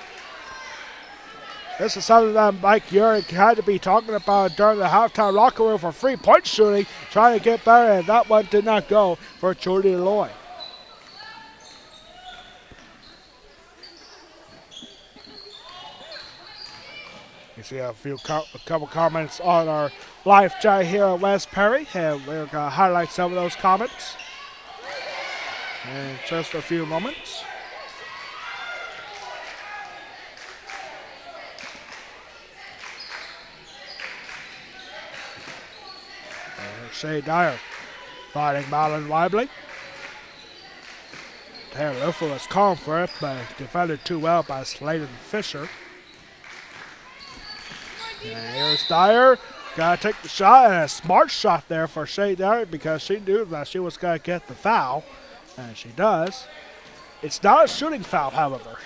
This is something that Mike Urick had to be talking about during the halftime locker room for 3-point shooting, trying to get better, and that one did not go for Judy Loy. You see a couple comments on our live chat here at West Perry, and we're going to highlight some of those comments in just a few moments. Shea Dyer fighting Marlon Weibly. Taylor Luffer was calm for it, but defended too well by Sladen Fisher. And here's Dyer. Gotta take the shot, and a smart shot there for Shea Dyer because she knew that she was gonna get the foul, and she does. It's not a shooting foul, however.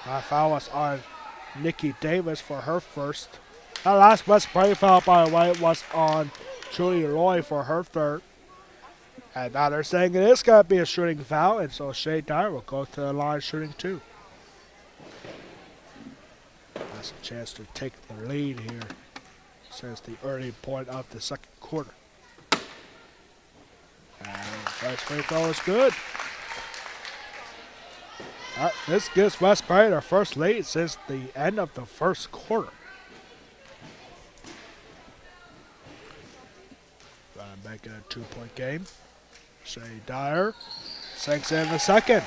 That foul was on Nikki Davis for her first. That last West Perry foul, by the way, was on Julie Loy for her third. And now they're saying it is going to be a shooting foul, and so Shea Dyer will go to the line shooting two. That's a chance to take the lead here since the early point of the second quarter. And first free throw is good. This gives West Perry their first lead since the end of the first quarter. Trying to make it a 2-point game. Shea Dyer sinks in the second.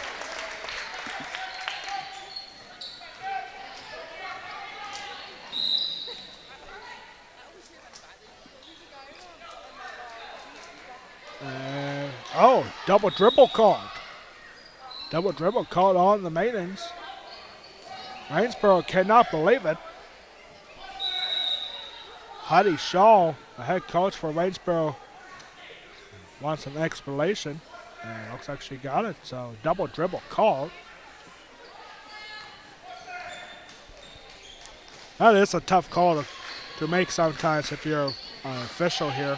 And, double dribble called. Double dribble called on the Maidens. Waynesboro cannot believe it. Heidi Shaw, the head coach for Waynesboro, wants an explanation. And it looks like she got it. So double dribble called. That is a tough call to make sometimes if you're an official here.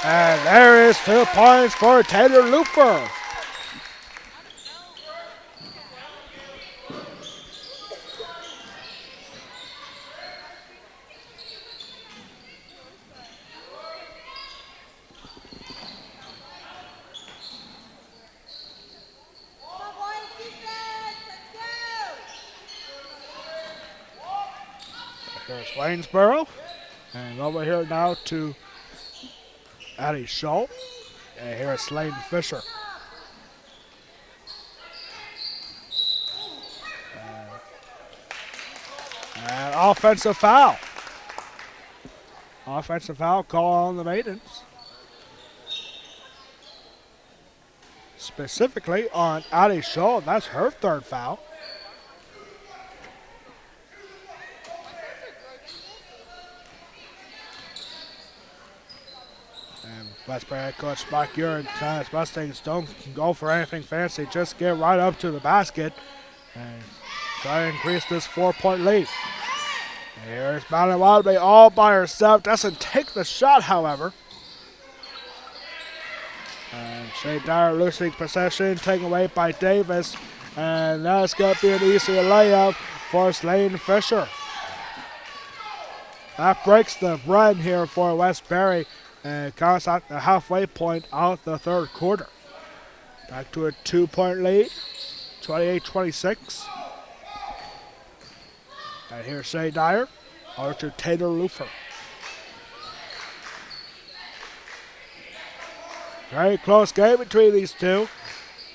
And there is 2 points for Taylor Looper. There's Waynesboro. And over here now to Addie Shaw. And here is Sladen Fisher. And offensive foul. Offensive foul call on the Maidens. Specifically on Addie Shaw. That's her third foul. West Perry coach Mike Urick tells Mustangs don't go for anything fancy, just get right up to the basket and try to increase this 4-point lead. Here's Malin Wildby all by herself, doesn't take the shot, however. And Shea Dyer losing possession, taken away by Davis, and that's going to be an easy layup for Sladen Fisher. That breaks the run here for West Perry. And comes at the halfway point of the third quarter. Back to a 2-point lead, 28-26. And here's Shea Dyer, over to Taylor Loofer. Very close game between these two.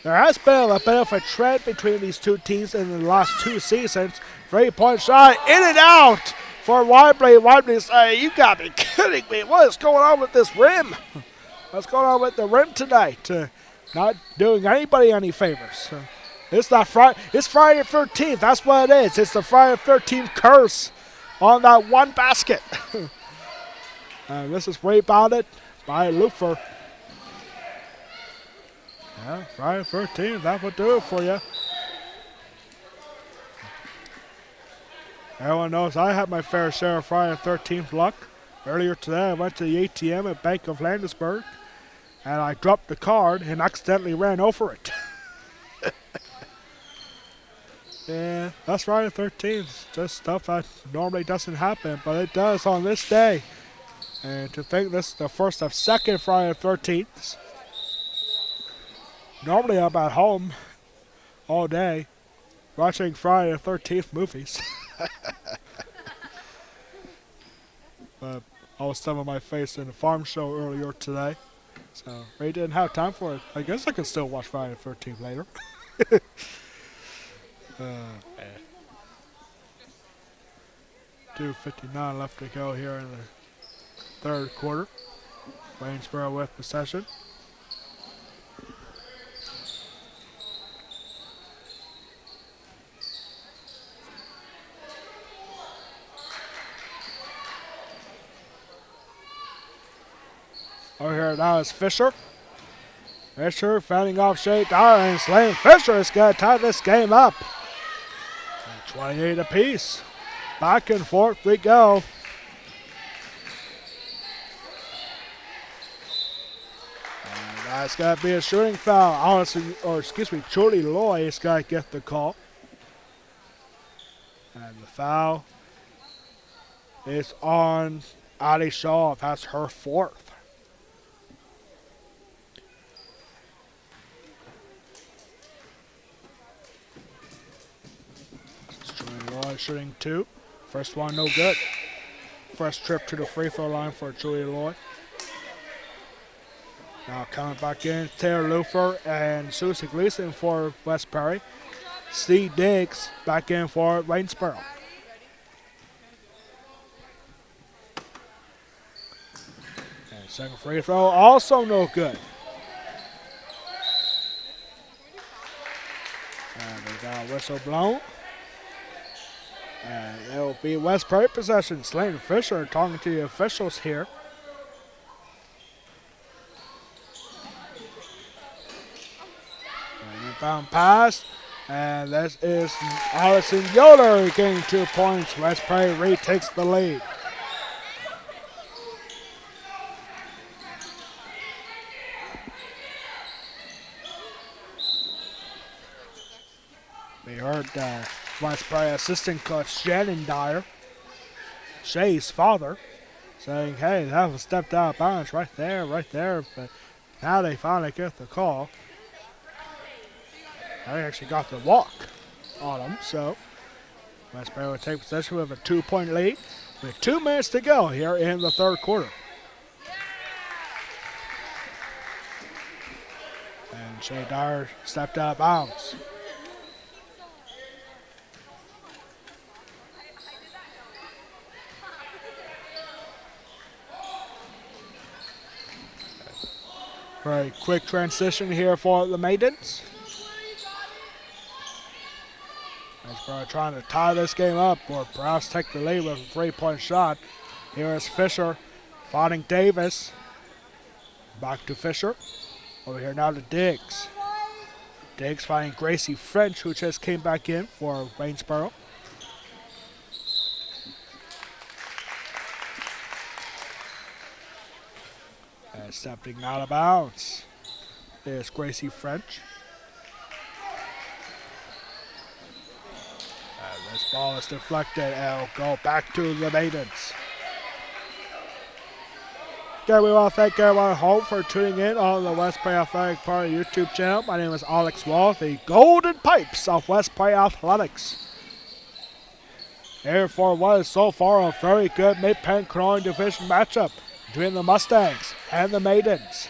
There has been a bit of a trend between these two teams in the last 2 seasons. 3-point shot, in and out for Weibly. Weibly saying, you got me kidding me. What is going on with this rim? What's going on with the rim tonight? Not doing anybody any favors. It's not Friday. It's Friday the 13th. That's what it is. It's the Friday the 13th curse. on that one basket. And this is rebounded by Lufer. Yeah, Friday 13th, that would do it for you. Everyone knows I had my fair share of Friday 13th luck. Earlier today, I went to the ATM at Bank of Landisburg, and I dropped the card and accidentally ran over it. Yeah, that's Friday 13th. Just stuff that normally doesn't happen, but it does on this day. And to think this is the first of second Friday 13th. Normally I'm at home all day watching Friday the 13th movies. But I was stuffing my face in a farm show earlier today. So really didn't have time for it. I guess I can still watch Friday the 13th later. 2:59 left to go here in the third quarter. Waynesboro with possession. Over here now is Fisher. Fisher fending off Shea Dyer and Slane Fisher is going to tie this game up. 28 apiece. Back and forth we go. And that's going to be a shooting foul. Julie Loy is going to get the call. And the foul is on Addie Shaw. That's her fourth. Shooting two. First one, no good. First trip to the free throw line for Julia Lloyd. Now coming back in, Taylor Lufer and Susie Gleason for West Perry. Steve Diggs back in for Waynesboro. And second free throw, also no good. And we got a whistle blown. And it will be West Perry possession. Slane Fisher talking to the officials here. An inbound pass. And this is Allison Yoder getting 2 points. West Perry retakes the lead. We heard West Perry assistant coach Shannon Dyer, Shay's father, saying, hey, that was stepped out of bounds right there. But now they finally get the call. They actually got the walk on them, so West Perry will take possession with a 2-point lead with 2 minutes to go here in the third quarter. And Shay Dyer stepped out of bounds. Very quick transition here for the Maidens. Waynesboro trying to tie this game up or perhaps take the lead with a 3-point shot. Here is Fisher fighting Davis. Back to Fisher. Over here now to Diggs. Diggs fighting Gracie French, who just came back in for Waynesboro. And stepping out of bounds is Gracie French. And this ball is deflected and will go back to the Maidens. Again, we want to thank everyone at home for tuning in on the West Perry Athletic Party YouTube channel. My name is Alex Wall, the Golden Pipes of West Perry Athletics. Here for what is so far a very good Mid-Penn Crown Division matchup between the Mustangs and the Maidens.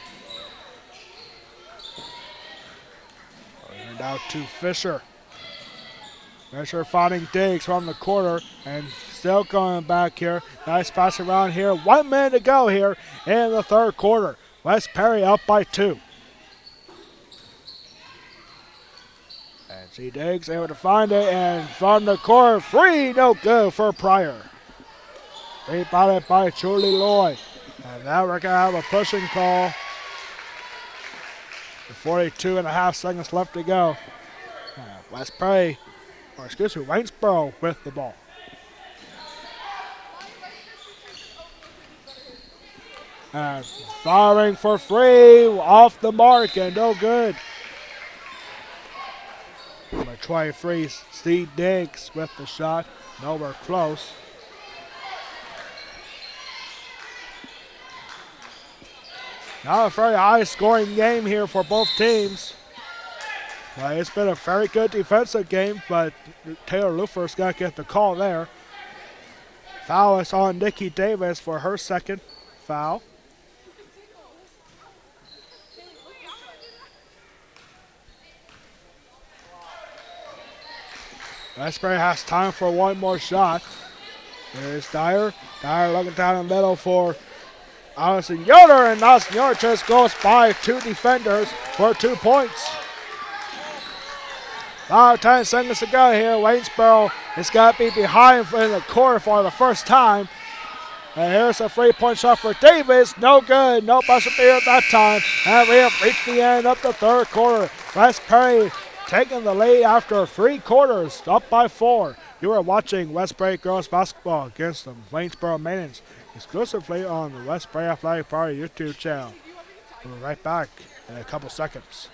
Turned out to Fisher. Fisher finding Diggs from the corner and still going back here. Nice pass around here. 1 minute to go here in the third quarter. West Perry up by 2. And see Diggs able to find it and from the corner, 3, no good for Pryor. Rebounded by Julie Lloyd. And now we're going to have a pushing call. 42 and a half seconds left to go. Waynesboro with the ball. And firing for free, off the mark and no good. Number 23, Steve Diggs with the shot, nowhere close. Not a very high scoring game here for both teams. It's been a very good defensive game, but Taylor Lufer's got to get the call there. Foul is on Nikki Davis for her second foul. Westbury has time for one more shot. There's Dyer. Dyer looking down the middle for Allison Yoder, and Allison Yoder just goes by two defenders for 2 points. 10 seconds to go here. Waynesboro is going to be behind in the quarter for the first time. And here's a 3-point shot for Davis. No good. No buzzer beater at that time. And we have reached the end of the third quarter. West Perry taking the lead after 3 quarters, up by 4. You are watching Westbury Girls Basketball against the Waynesboro Maidens exclusively on the Westbury Athletic Party YouTube channel. We'll be right back in a couple seconds.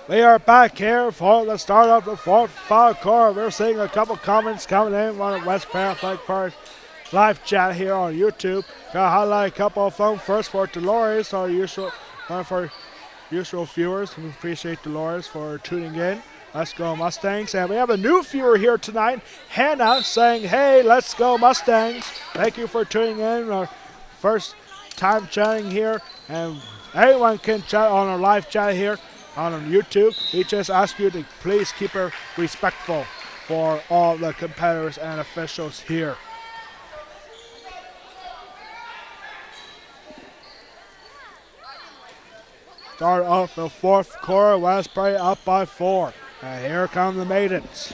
We are back here for the start of the fourth foul quarter. We're seeing a couple comments coming in on the West Perry Athletic Park live chat here on YouTube. Gonna highlight a couple of them. First for Dolores, our usual for usual viewers. We appreciate Dolores for tuning in. Let's go Mustangs. And we have a new viewer here tonight, Hannah, saying, hey, let's go Mustangs. Thank you for tuning in. Our first time chatting here. And anyone can chat on our live chat here on YouTube. We just ask you to please keep it respectful for all the competitors and officials here. Start off the fourth quarter, Westbury up by 4. And here come the Maidens.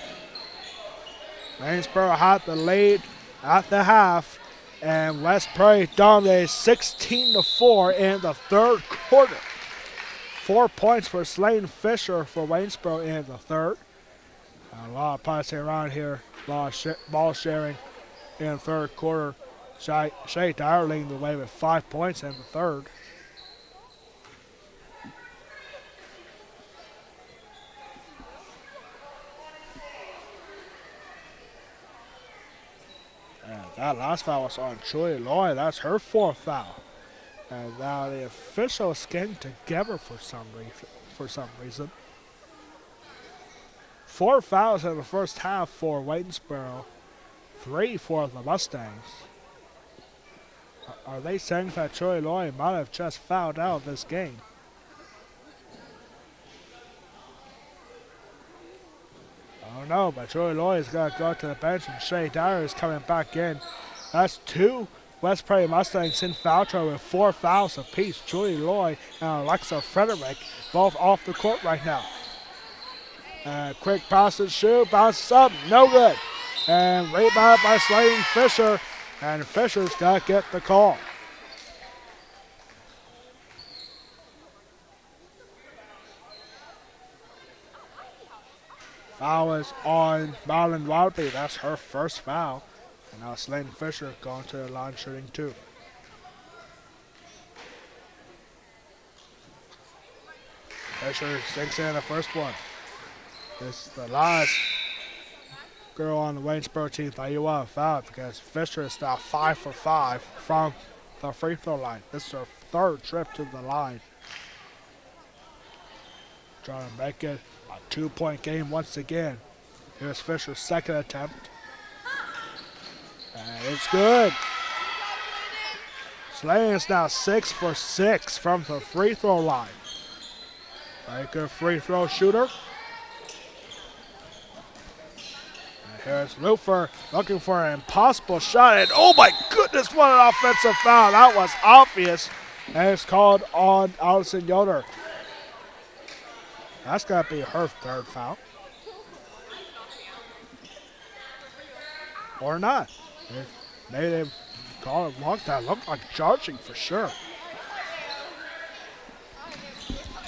Waynesboro had the lead at the half, and Westbury dominated 16-4 in the third quarter. 4 points for Slane Fisher for Waynesboro in the third. A lot of passing around here, a lot of ball sharing in the third quarter. Shay Dyer leading the way with 5 points in the third. And that last foul was on Julie Lloyd. That's her 4th foul. And now the officials getting together for some reason. 4 fouls in the first half for Waynesboro, 3 for the Mustangs. Are they saying that Troy Lloyd might have just fouled out of this game? I don't know, but Troy Lloyd is going to go to the bench, and Shay Dyer is coming back in. That's 2 West Prairie Mustangs in foul trouble with 4 fouls apiece. Julie Lloyd and Alexa Frederick both off the court right now. Quick pass and shoot, bounces up, no good. And rebound by Slane Fisher, and Fisher's got to get the call. Foul is on Marlon Wadley. That's her first foul. And now Slane Fisher going to the line shooting 2. Fisher sinks in the first one. This is the last girl on the Waynesboro team thought you want to foul because Fisher is now 5 for 5 from the free throw line. This is her third trip to the line. Trying to make it a 2-point game once again. Here's Fisher's second attempt. And it's good. Slay is now 6 for 6 from the free throw line. Very good free throw shooter. And here's Lufer looking for an impossible shot. And oh my goodness, what an offensive foul. That was obvious. And it's called on Allison Yoder. That's got to be her third foul. Or not. Maybe they call it long time. Looked like charging for sure.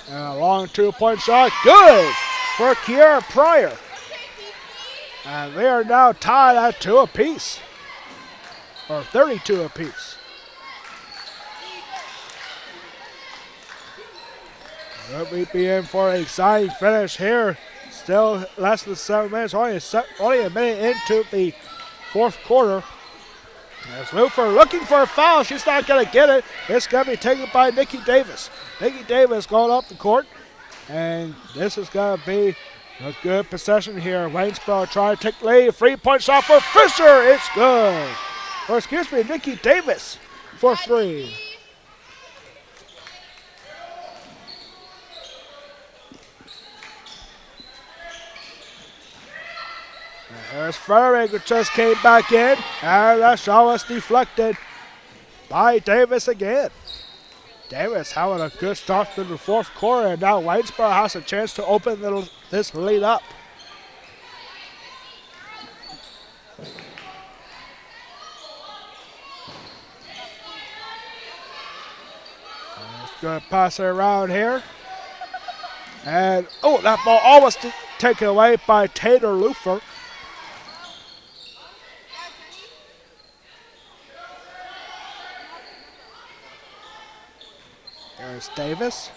And a long 2-point shot. Good for Kiara Pryor. And they are now tied at 2 apiece. Or 32 apiece. We'll be in for an exciting finish here. Still less than 7 minutes. Only a minute into the fourth quarter. There's Lufer looking for a foul. She's not going to get it. It's going to be taken by Nikki Davis. Nikki Davis going up the court. And this is going to be a good possession here. Waynesboro trying to take the lead. 3-point shot for Fisher. It's good. Or excuse me, Nikki Davis for 3. There's Furrick, who just came back in, and that shot was deflected by Davis again. Davis having a good start to the fourth quarter, and now Waynesboro has a chance to open this lead up. It's going to pass it around here. And, oh, that ball almost taken away by Taylor Lufer. There's Davis.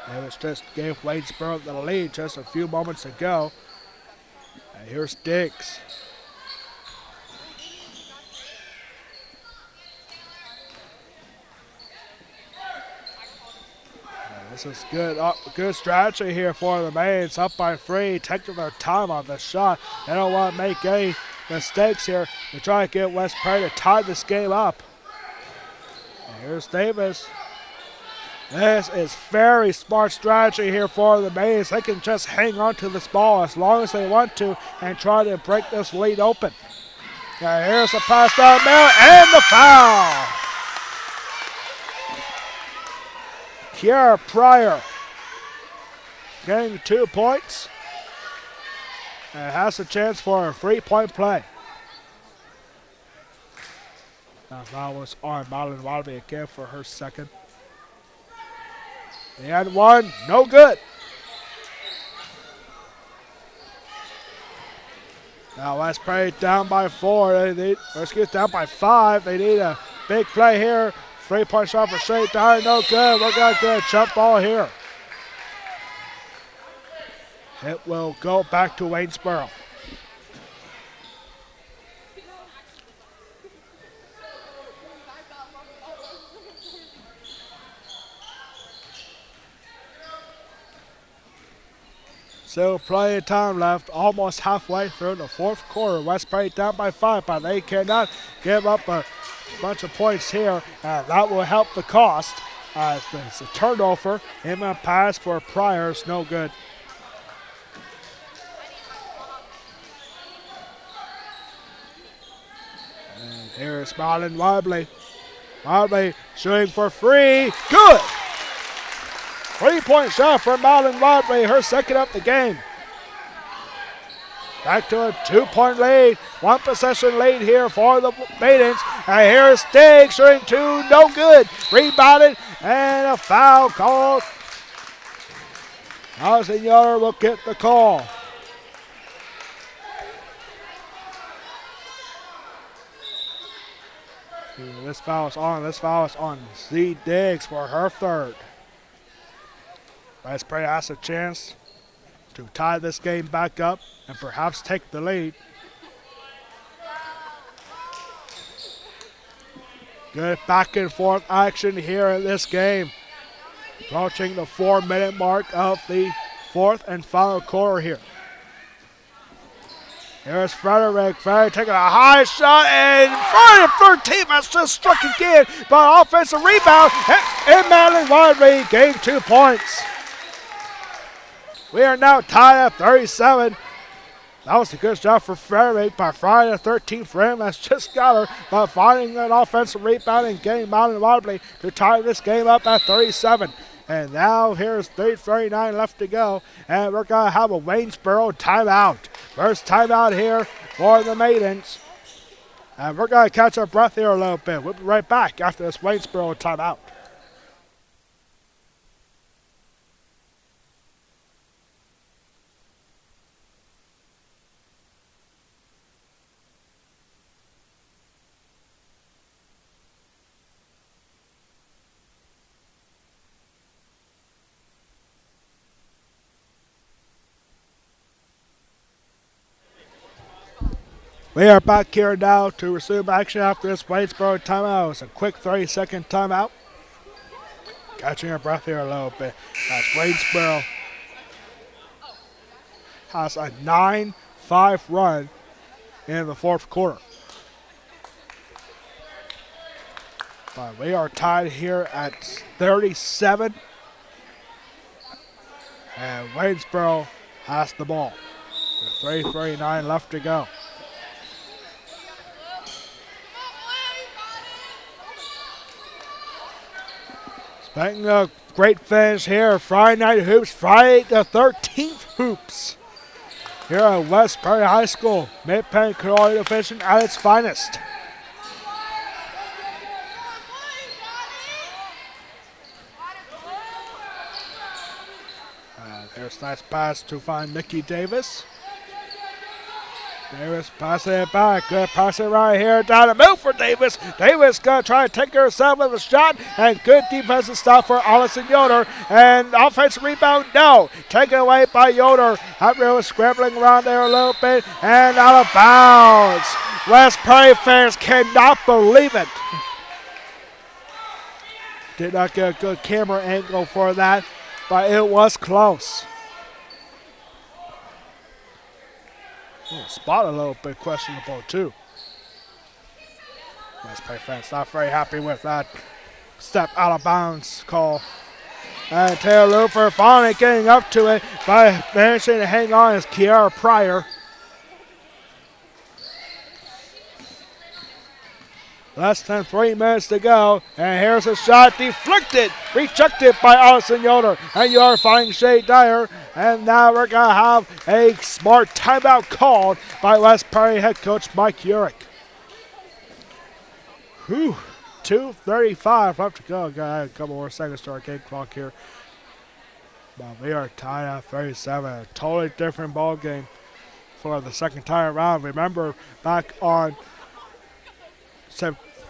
Davis just gave Waynesboro the lead just a few moments ago. And here's Diggs. And this is good strategy here for the Mains. Up by 3, taking their time on the shot. They don't want to make any mistakes here. They try to get West Prairie to tie this game up. Here's Davis. This is very smart strategy here for the Mays. They can just hang on to this ball as long as they want to and try to break this lead open. Now here's a pass down the middle and the foul. Kiara Pryor getting 2 points and has a chance for a 3-point play. That was on Madeline Wadley again for her second. They had one, no good. Now West Prairie down by 4. Down by 5. They need a big play here. 3-point shot for Shea Dyer, no good. We're going to get a jump ball here. It will go back to Waynesboro. Still plenty of time left, almost halfway through the fourth quarter. West Prairie down by 5, but they cannot give up a bunch of points here. That will help the cost. It's a turnover. Him a pass for Pryor is no good. And here's Marlon Wadley. Wadley shooting for 3. Good! 3-point shot for Madeline Wadley, her second of the game. Back to a 2-point lead. 1 possession lead here for the Maidens. And here's Diggs shooting 2, no good. Rebounded and a foul called. Allison Yoder will get the call. This foul is on Z Diggs for her third. West Prairie has a chance to tie this game back up and perhaps take the lead. Good back and forth action here in this game. Approaching the 4-minute mark of the fourth and final quarter here. Here's Frederick. Frederick taking a high shot and front of 13. That's just struck again. But offensive rebound. And Madeline Wadley gained 2 points. We are now tied at 37. That was a good shot for Frederick by finding a 13th for him. That's just got her by finding an offensive rebound and getting Madeline Wadley to tie this game up at 37. And now here's 3:39 left to go. And we're going to have a Waynesboro timeout. First timeout here for the Maidens. And we're going to catch our breath here a little bit. We'll be right back after this Waynesboro timeout. We are back here now to resume action after this Waynesboro timeout. It's a quick 30-second timeout. Catching our breath here a little bit. As Waynesboro has a 9-5 run in the fourth quarter. But we are tied here at 37. And Waynesboro has the ball. With 3:39 left to go. Expecting a great finish here. Friday night hoops, Friday the 13th hoops. Here at West Prairie High School, Mid-Penn Carolina Division at its finest. There's a nice pass to find Nikki Davis. Davis passing it back. Good passing right here down the middle for Davis. Davis going to try to take herself with a shot. And good defensive stop for Allison Yoder. And offensive rebound, no. Taken away by Yoder. Hatville was scrambling around there a little bit. And out of bounds. West Prairie fans cannot believe it. Did not get a good camera angle for that. But it was close. Spot a little bit questionable too. West Prairie fans not very happy with that step out of bounds call. And Taylor Looper finally getting up to it by managing to hang on is Kiara Pryor. Less than 3 minutes to go, and here's a shot deflected, rejected by Allison Yoder, and Yoder finding Shay Dyer, and now we're going to have a smart timeout called by West Prairie head coach Mike Urich. 2:35 left to go. Got a couple more seconds to our game clock here. But we are tied at 37, a totally different ball game for the second time around. Remember, back on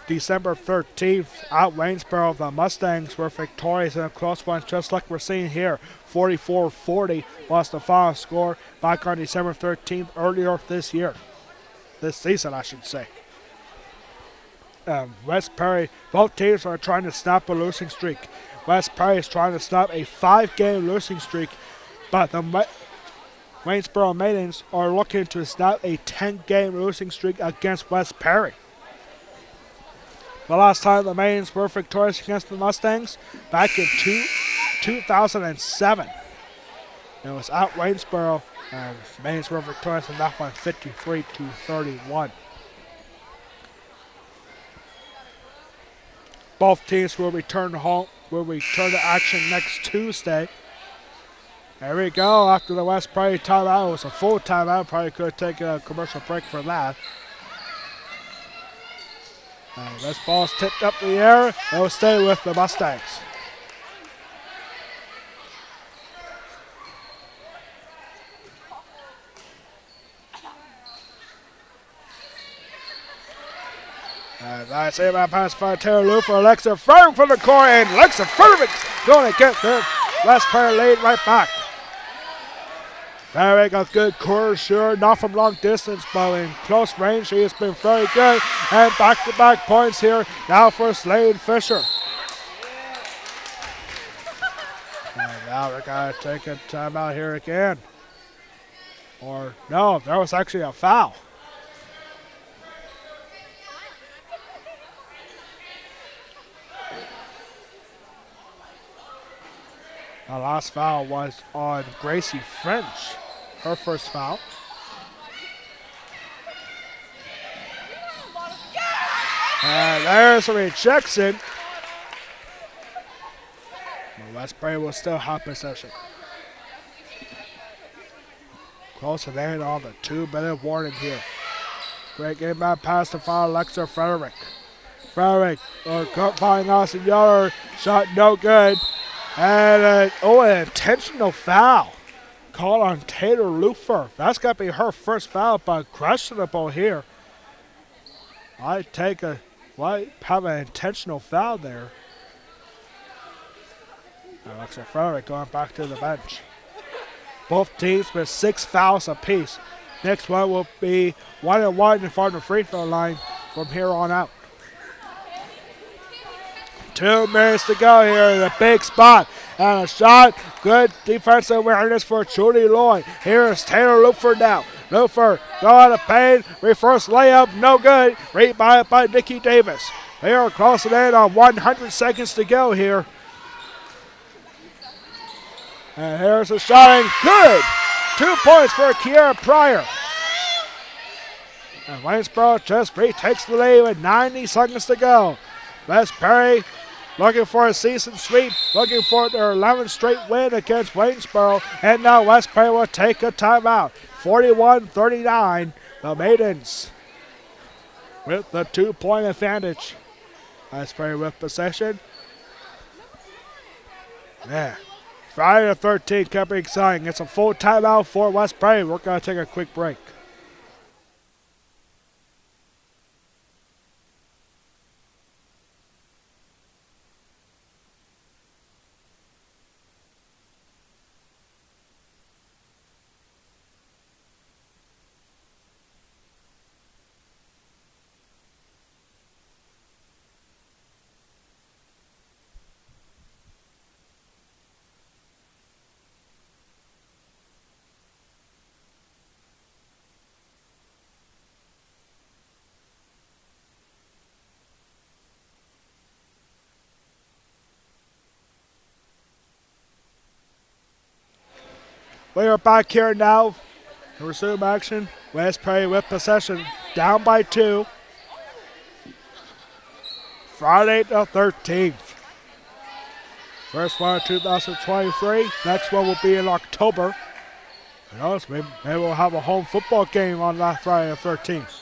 December 13th at Waynesboro, the Mustangs were victorious in a close one, just like we're seeing here. 44-40 was the final score back on December 13th earlier this season, I should say. West Prairie, both teams are trying to snap a losing streak. West Prairie is trying to snap a 5-game losing streak, but the Waynesboro Maidens are looking to snap a 10-game losing streak against West Prairie. The last time the Maidens were victorious against the Mustangs, back in 2007. It was at Waynesboro, and the Maidens were victorious in that one, 53-31. Both teams will return to action next Tuesday. There we go. After the West Prairie timeout, it was a full timeout. Probably could have taken a commercial break for that. This ball's tipped up in the air. It will stay with the Mustangs. And nice inbound pass by Taylor Lou for Alexa Furman from the corner, and Alexa Furman's going to get the West Prairie lead right back. Very a good quarter shooter, not from long distance, but in close range he has been very good. And back-to-back points here now for Slade Fisher. And now we're going to take a timeout here again. Or, no, there was actually a foul. The last foul was on Gracie French, her first foul. And there's a rejection. Westbury will still have possession. Close to end on the 2-minute warning here. Great game back pass to foul Alexa Frederick. Frederick finding Austin Yoder. Shot no good. And an intentional foul called on Taylor Lufer. That's got to be her first foul, but questionable here. I have an intentional foul there. Alexa Frederick going back to the bench. Both teams with 6 fouls apiece. Next one will be 1-1 in front of the free throw line from here on out. 2 minutes to go here in a big spot. And a shot. Good defensive awareness for Judy Lloyd. Here is Taylor Lufer now. Lufer going to paint. Reverse layup. No good. Rebounded by Nikki Davis. They are closing in on 100 seconds to go here. And here's a shot and good. 2 points for Kiera Pryor. And Waynesboro just retakes the lead with 90 seconds to go. West Perry looking for a season sweep, looking for their 11th straight win against Waynesboro. And now West Perry will take a timeout. 41-39, the Maidens with the 2-point advantage. West Perry with possession. Man, Friday the 13th kept it exciting. It's a full timeout for West Perry. We're going to take a quick break. We are back here now to resume action. West Perry with possession, down by 2. Friday the 13th. First one of 2023. Next one will be in October. Who knows, maybe we'll have a home football game on that Friday the 13th.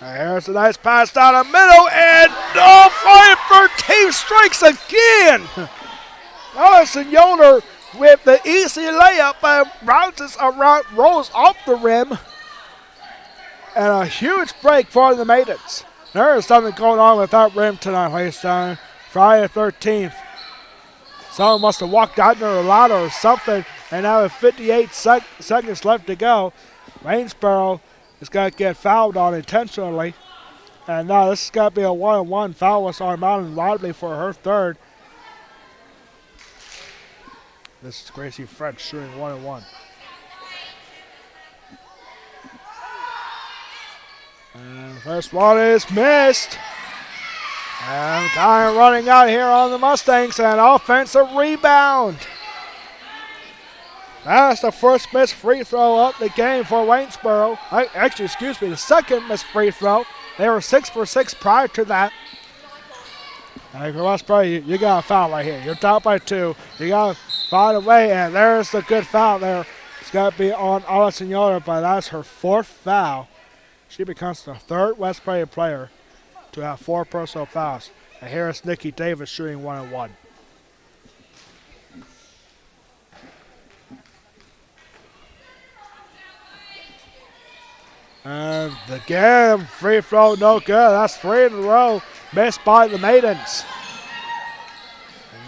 And here's a nice pass down the middle, and Friday the 13th strikes again. Allison Yoder with the easy layup and rolls off the rim. And a huge break for the Maidens. There is something going on with that rim tonight, ladies and gentlemen. Friday the 13th. Someone must have walked out there a ladder or something. And now with 58 seconds left to go, Waynesboro is going to get fouled on intentionally. And now this is going to be a 1-on-1 foul was on Mountain Wadley for her third. This is Gracie French shooting 1-on-1. And first one is missed. And time running out here on the Mustangs, and offensive rebound. That's the first missed free throw of the game for Waynesboro. The second missed free throw. They were 6 for 6 prior to that. And for Westboro, you got a foul right here. You're down by 2. You got to find a way, and there's the good foul there. It's got to be on Allison Yoder, but that's her 4th foul. She becomes the 3rd Westboro player to have 4 personal fouls. And here is Nikki Davis shooting 1-on-1. And again, free throw, no good. That's 3 in a row, missed by the Maidens.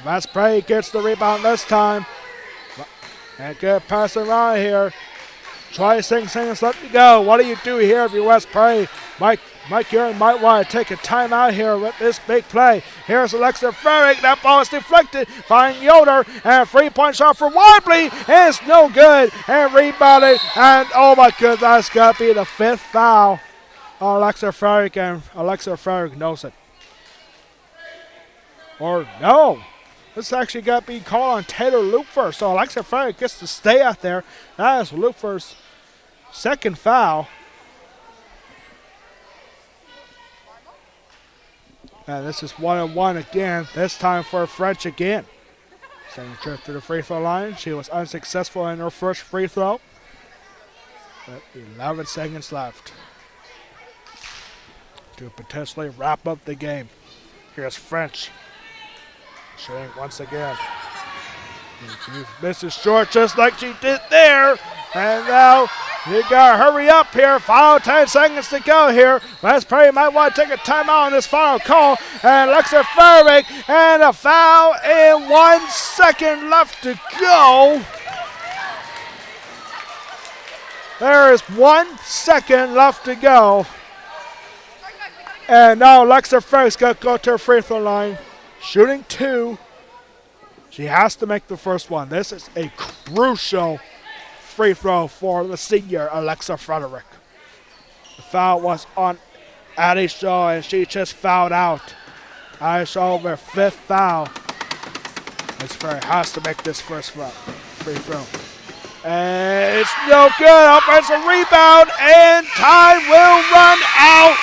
West Perry gets the rebound this time. And good passing around here. 26 seconds left to go. What do you do here if you're West Prairie? Mike Urine might want to take a timeout here with this big play. Here's Alexa Ferrick. That ball is deflected. Find Yoder. And a 3-point shot for Wadley. It's no good. And rebounded. And oh my goodness, that's got to be the 5th foul on Alexa Ferrick. And Alexa Ferrick knows it. Or no. This actually got to be called on Taylor Lupfer. So Alexa Ferrick gets to stay out there. That is Lupfer's 2nd foul. And this is 1-1 again. This time for French again. Sending trip to the free throw line. She was unsuccessful in her first free throw. But 11 seconds left to potentially wrap up the game. Here's French. Shooting once again. She misses short just like she did there. And now you gotta hurry up here. Final 10 seconds to go here. West Prairie might want to take a timeout on this final call. And Alexa Ferrick and a foul in 1 second left to go. There is 1 second left to go. And now Alexa Ferrick's got to go to her free throw line. Shooting 2. She has to make the first one. This is a crucial free throw for the senior, Alexa Frederick. The foul was on Addie Shaw, and she just fouled out. Addie Shaw with her 5th foul. Miss Ferry has to make this first free throw. And it's no good. Offensive rebound, and time will run out.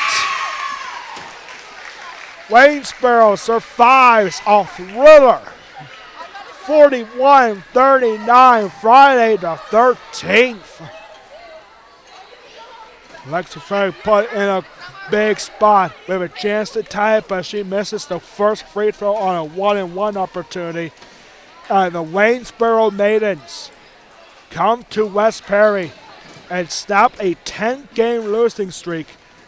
Waynesboro survives a thriller. 41-39, Friday the 13th. Alexa Ferrick put in a big spot with a chance to tie it, but she misses the first free throw on a 1-and-1 opportunity. The Waynesboro Maidens come to West Prairie and stop a 10-game losing streak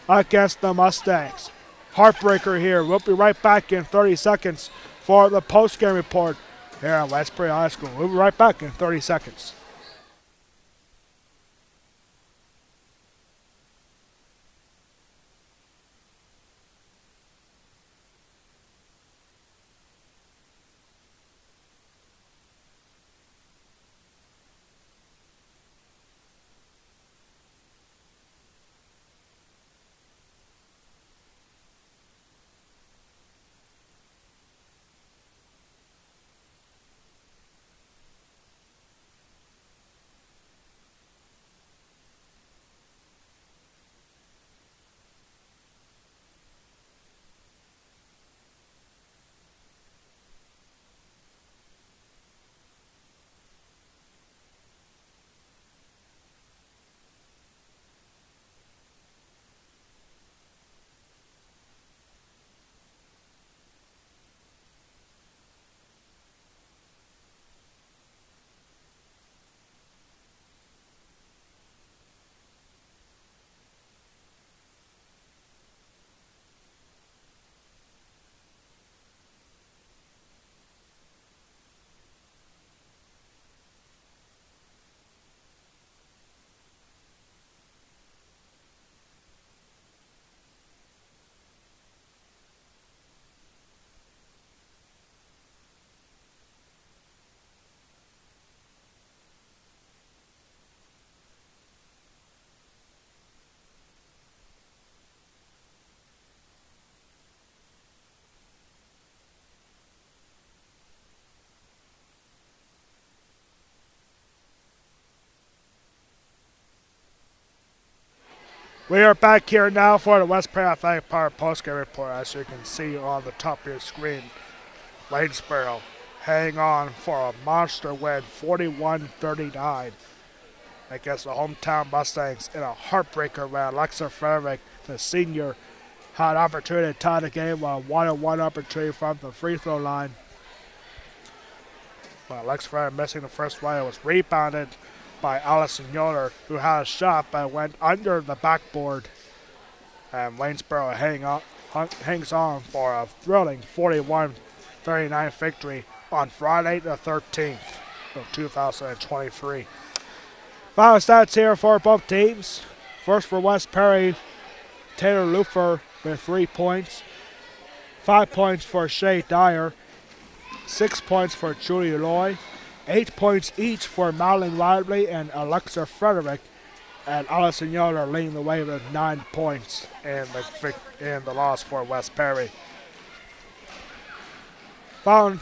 against the Mustangs. Heartbreaker here. We'll be right back in 30 seconds for the post-game report here at West Prairie High School. We'll be right back in 30 seconds. We are back here now for the West Prairie Athletic Park postgame report. As you can see on the top of your screen, Waynesboro hang on for a monster win, 41-39 against the hometown Mustangs in a heartbreaker where Alexa Frederick, the senior, had an opportunity to tie the game with a 1-on-1 opportunity from the free throw line. But Alexa Frederick missing the first one. It was rebounded by Allison Yoder, who had a shot but went under the backboard. And Waynesboro hangs on for a thrilling 41-39 victory on Friday the 13th. of 2023. Final stats here for both teams. First for West Perry, Taylor Lufer with 3 points. 5 points for Shay Dyer. 6 points for Julie Loy. 8 points each for Madeline Lively and Alexa Frederick. And Allison Yoder leading the way with 9 points in the loss for West Perry. Final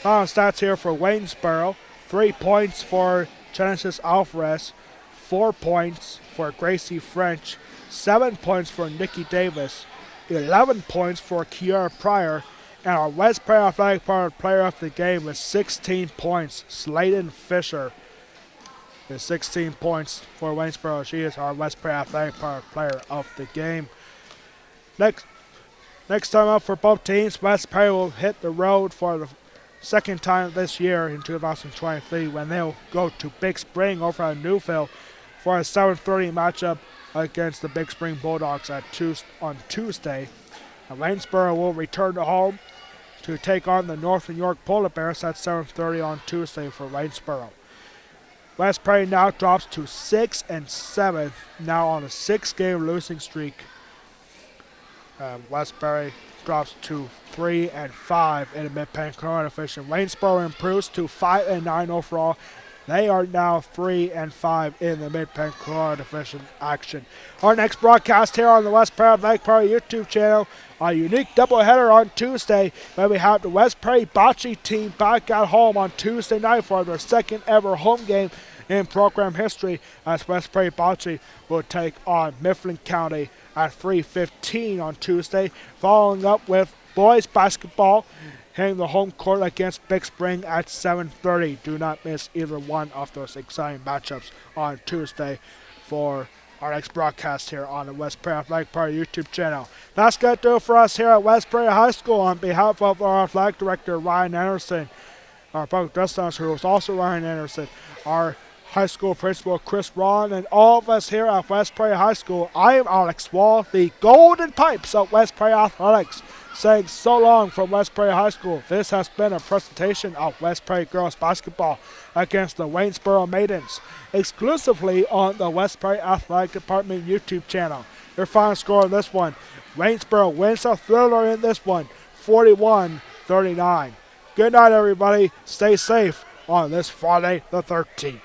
stats here for Waynesboro. 3 points for Genesis Alvarez. 4 points for Gracie French. 7 points for Nikki Davis. 11 points for Kiara Pryor. And our West Perry Athletic player of the game with 16 points, Sladen Fisher. With 16 points for Waynesboro. She is our West Perry Athletic player of the game. Next time up for both teams, West Perry will hit the road for the second time this year in 2023 when they'll go to Big Spring over at Newville for a 7:30 matchup against the Big Spring Bulldogs on Tuesday. And Waynesboro will return to home to take on the Northern York Polar Bears at 7:30 on Tuesday for Waynesboro. West Perry now drops to 6-7, now on a 6-game losing streak. West Perry drops to 3-5 in the Mid-Penn Corona Division. Waynesboro improves to 5-9 overall. They are now 3-5 in the Mid-Penn Corona Division action. Our next broadcast here on the West Perry Athletic Party YouTube channel, a unique doubleheader on Tuesday, where we have the West Perry Bocce team back at home on Tuesday night for their second ever home game in program history, as West Perry Bocce will take on Mifflin County at 3:15 on Tuesday, following up with boys basketball hitting the home court against Big Spring at 7:30. Do not miss either one of those exciting matchups on Tuesday for our next broadcast here on the West Perry Athletic Party YouTube channel. That's going to do it for us here at West Perry High School. On behalf of our athletic director, Ryan Anderson, our public dress announcer, who is also Ryan Anderson, our high school principal, Chris Ron, and all of us here at West Perry High School, I am Alex Wall, the Golden Pipes of West Perry Athletics, saying so long from West Perry High School. This has been a presentation of West Perry girls basketball against the Waynesboro Maidens, exclusively on the West Perry Athletic Department YouTube channel. Your final score on this one, Waynesboro wins a thriller in this one, 41-39. Good night, everybody. Stay safe on this Friday the 13th.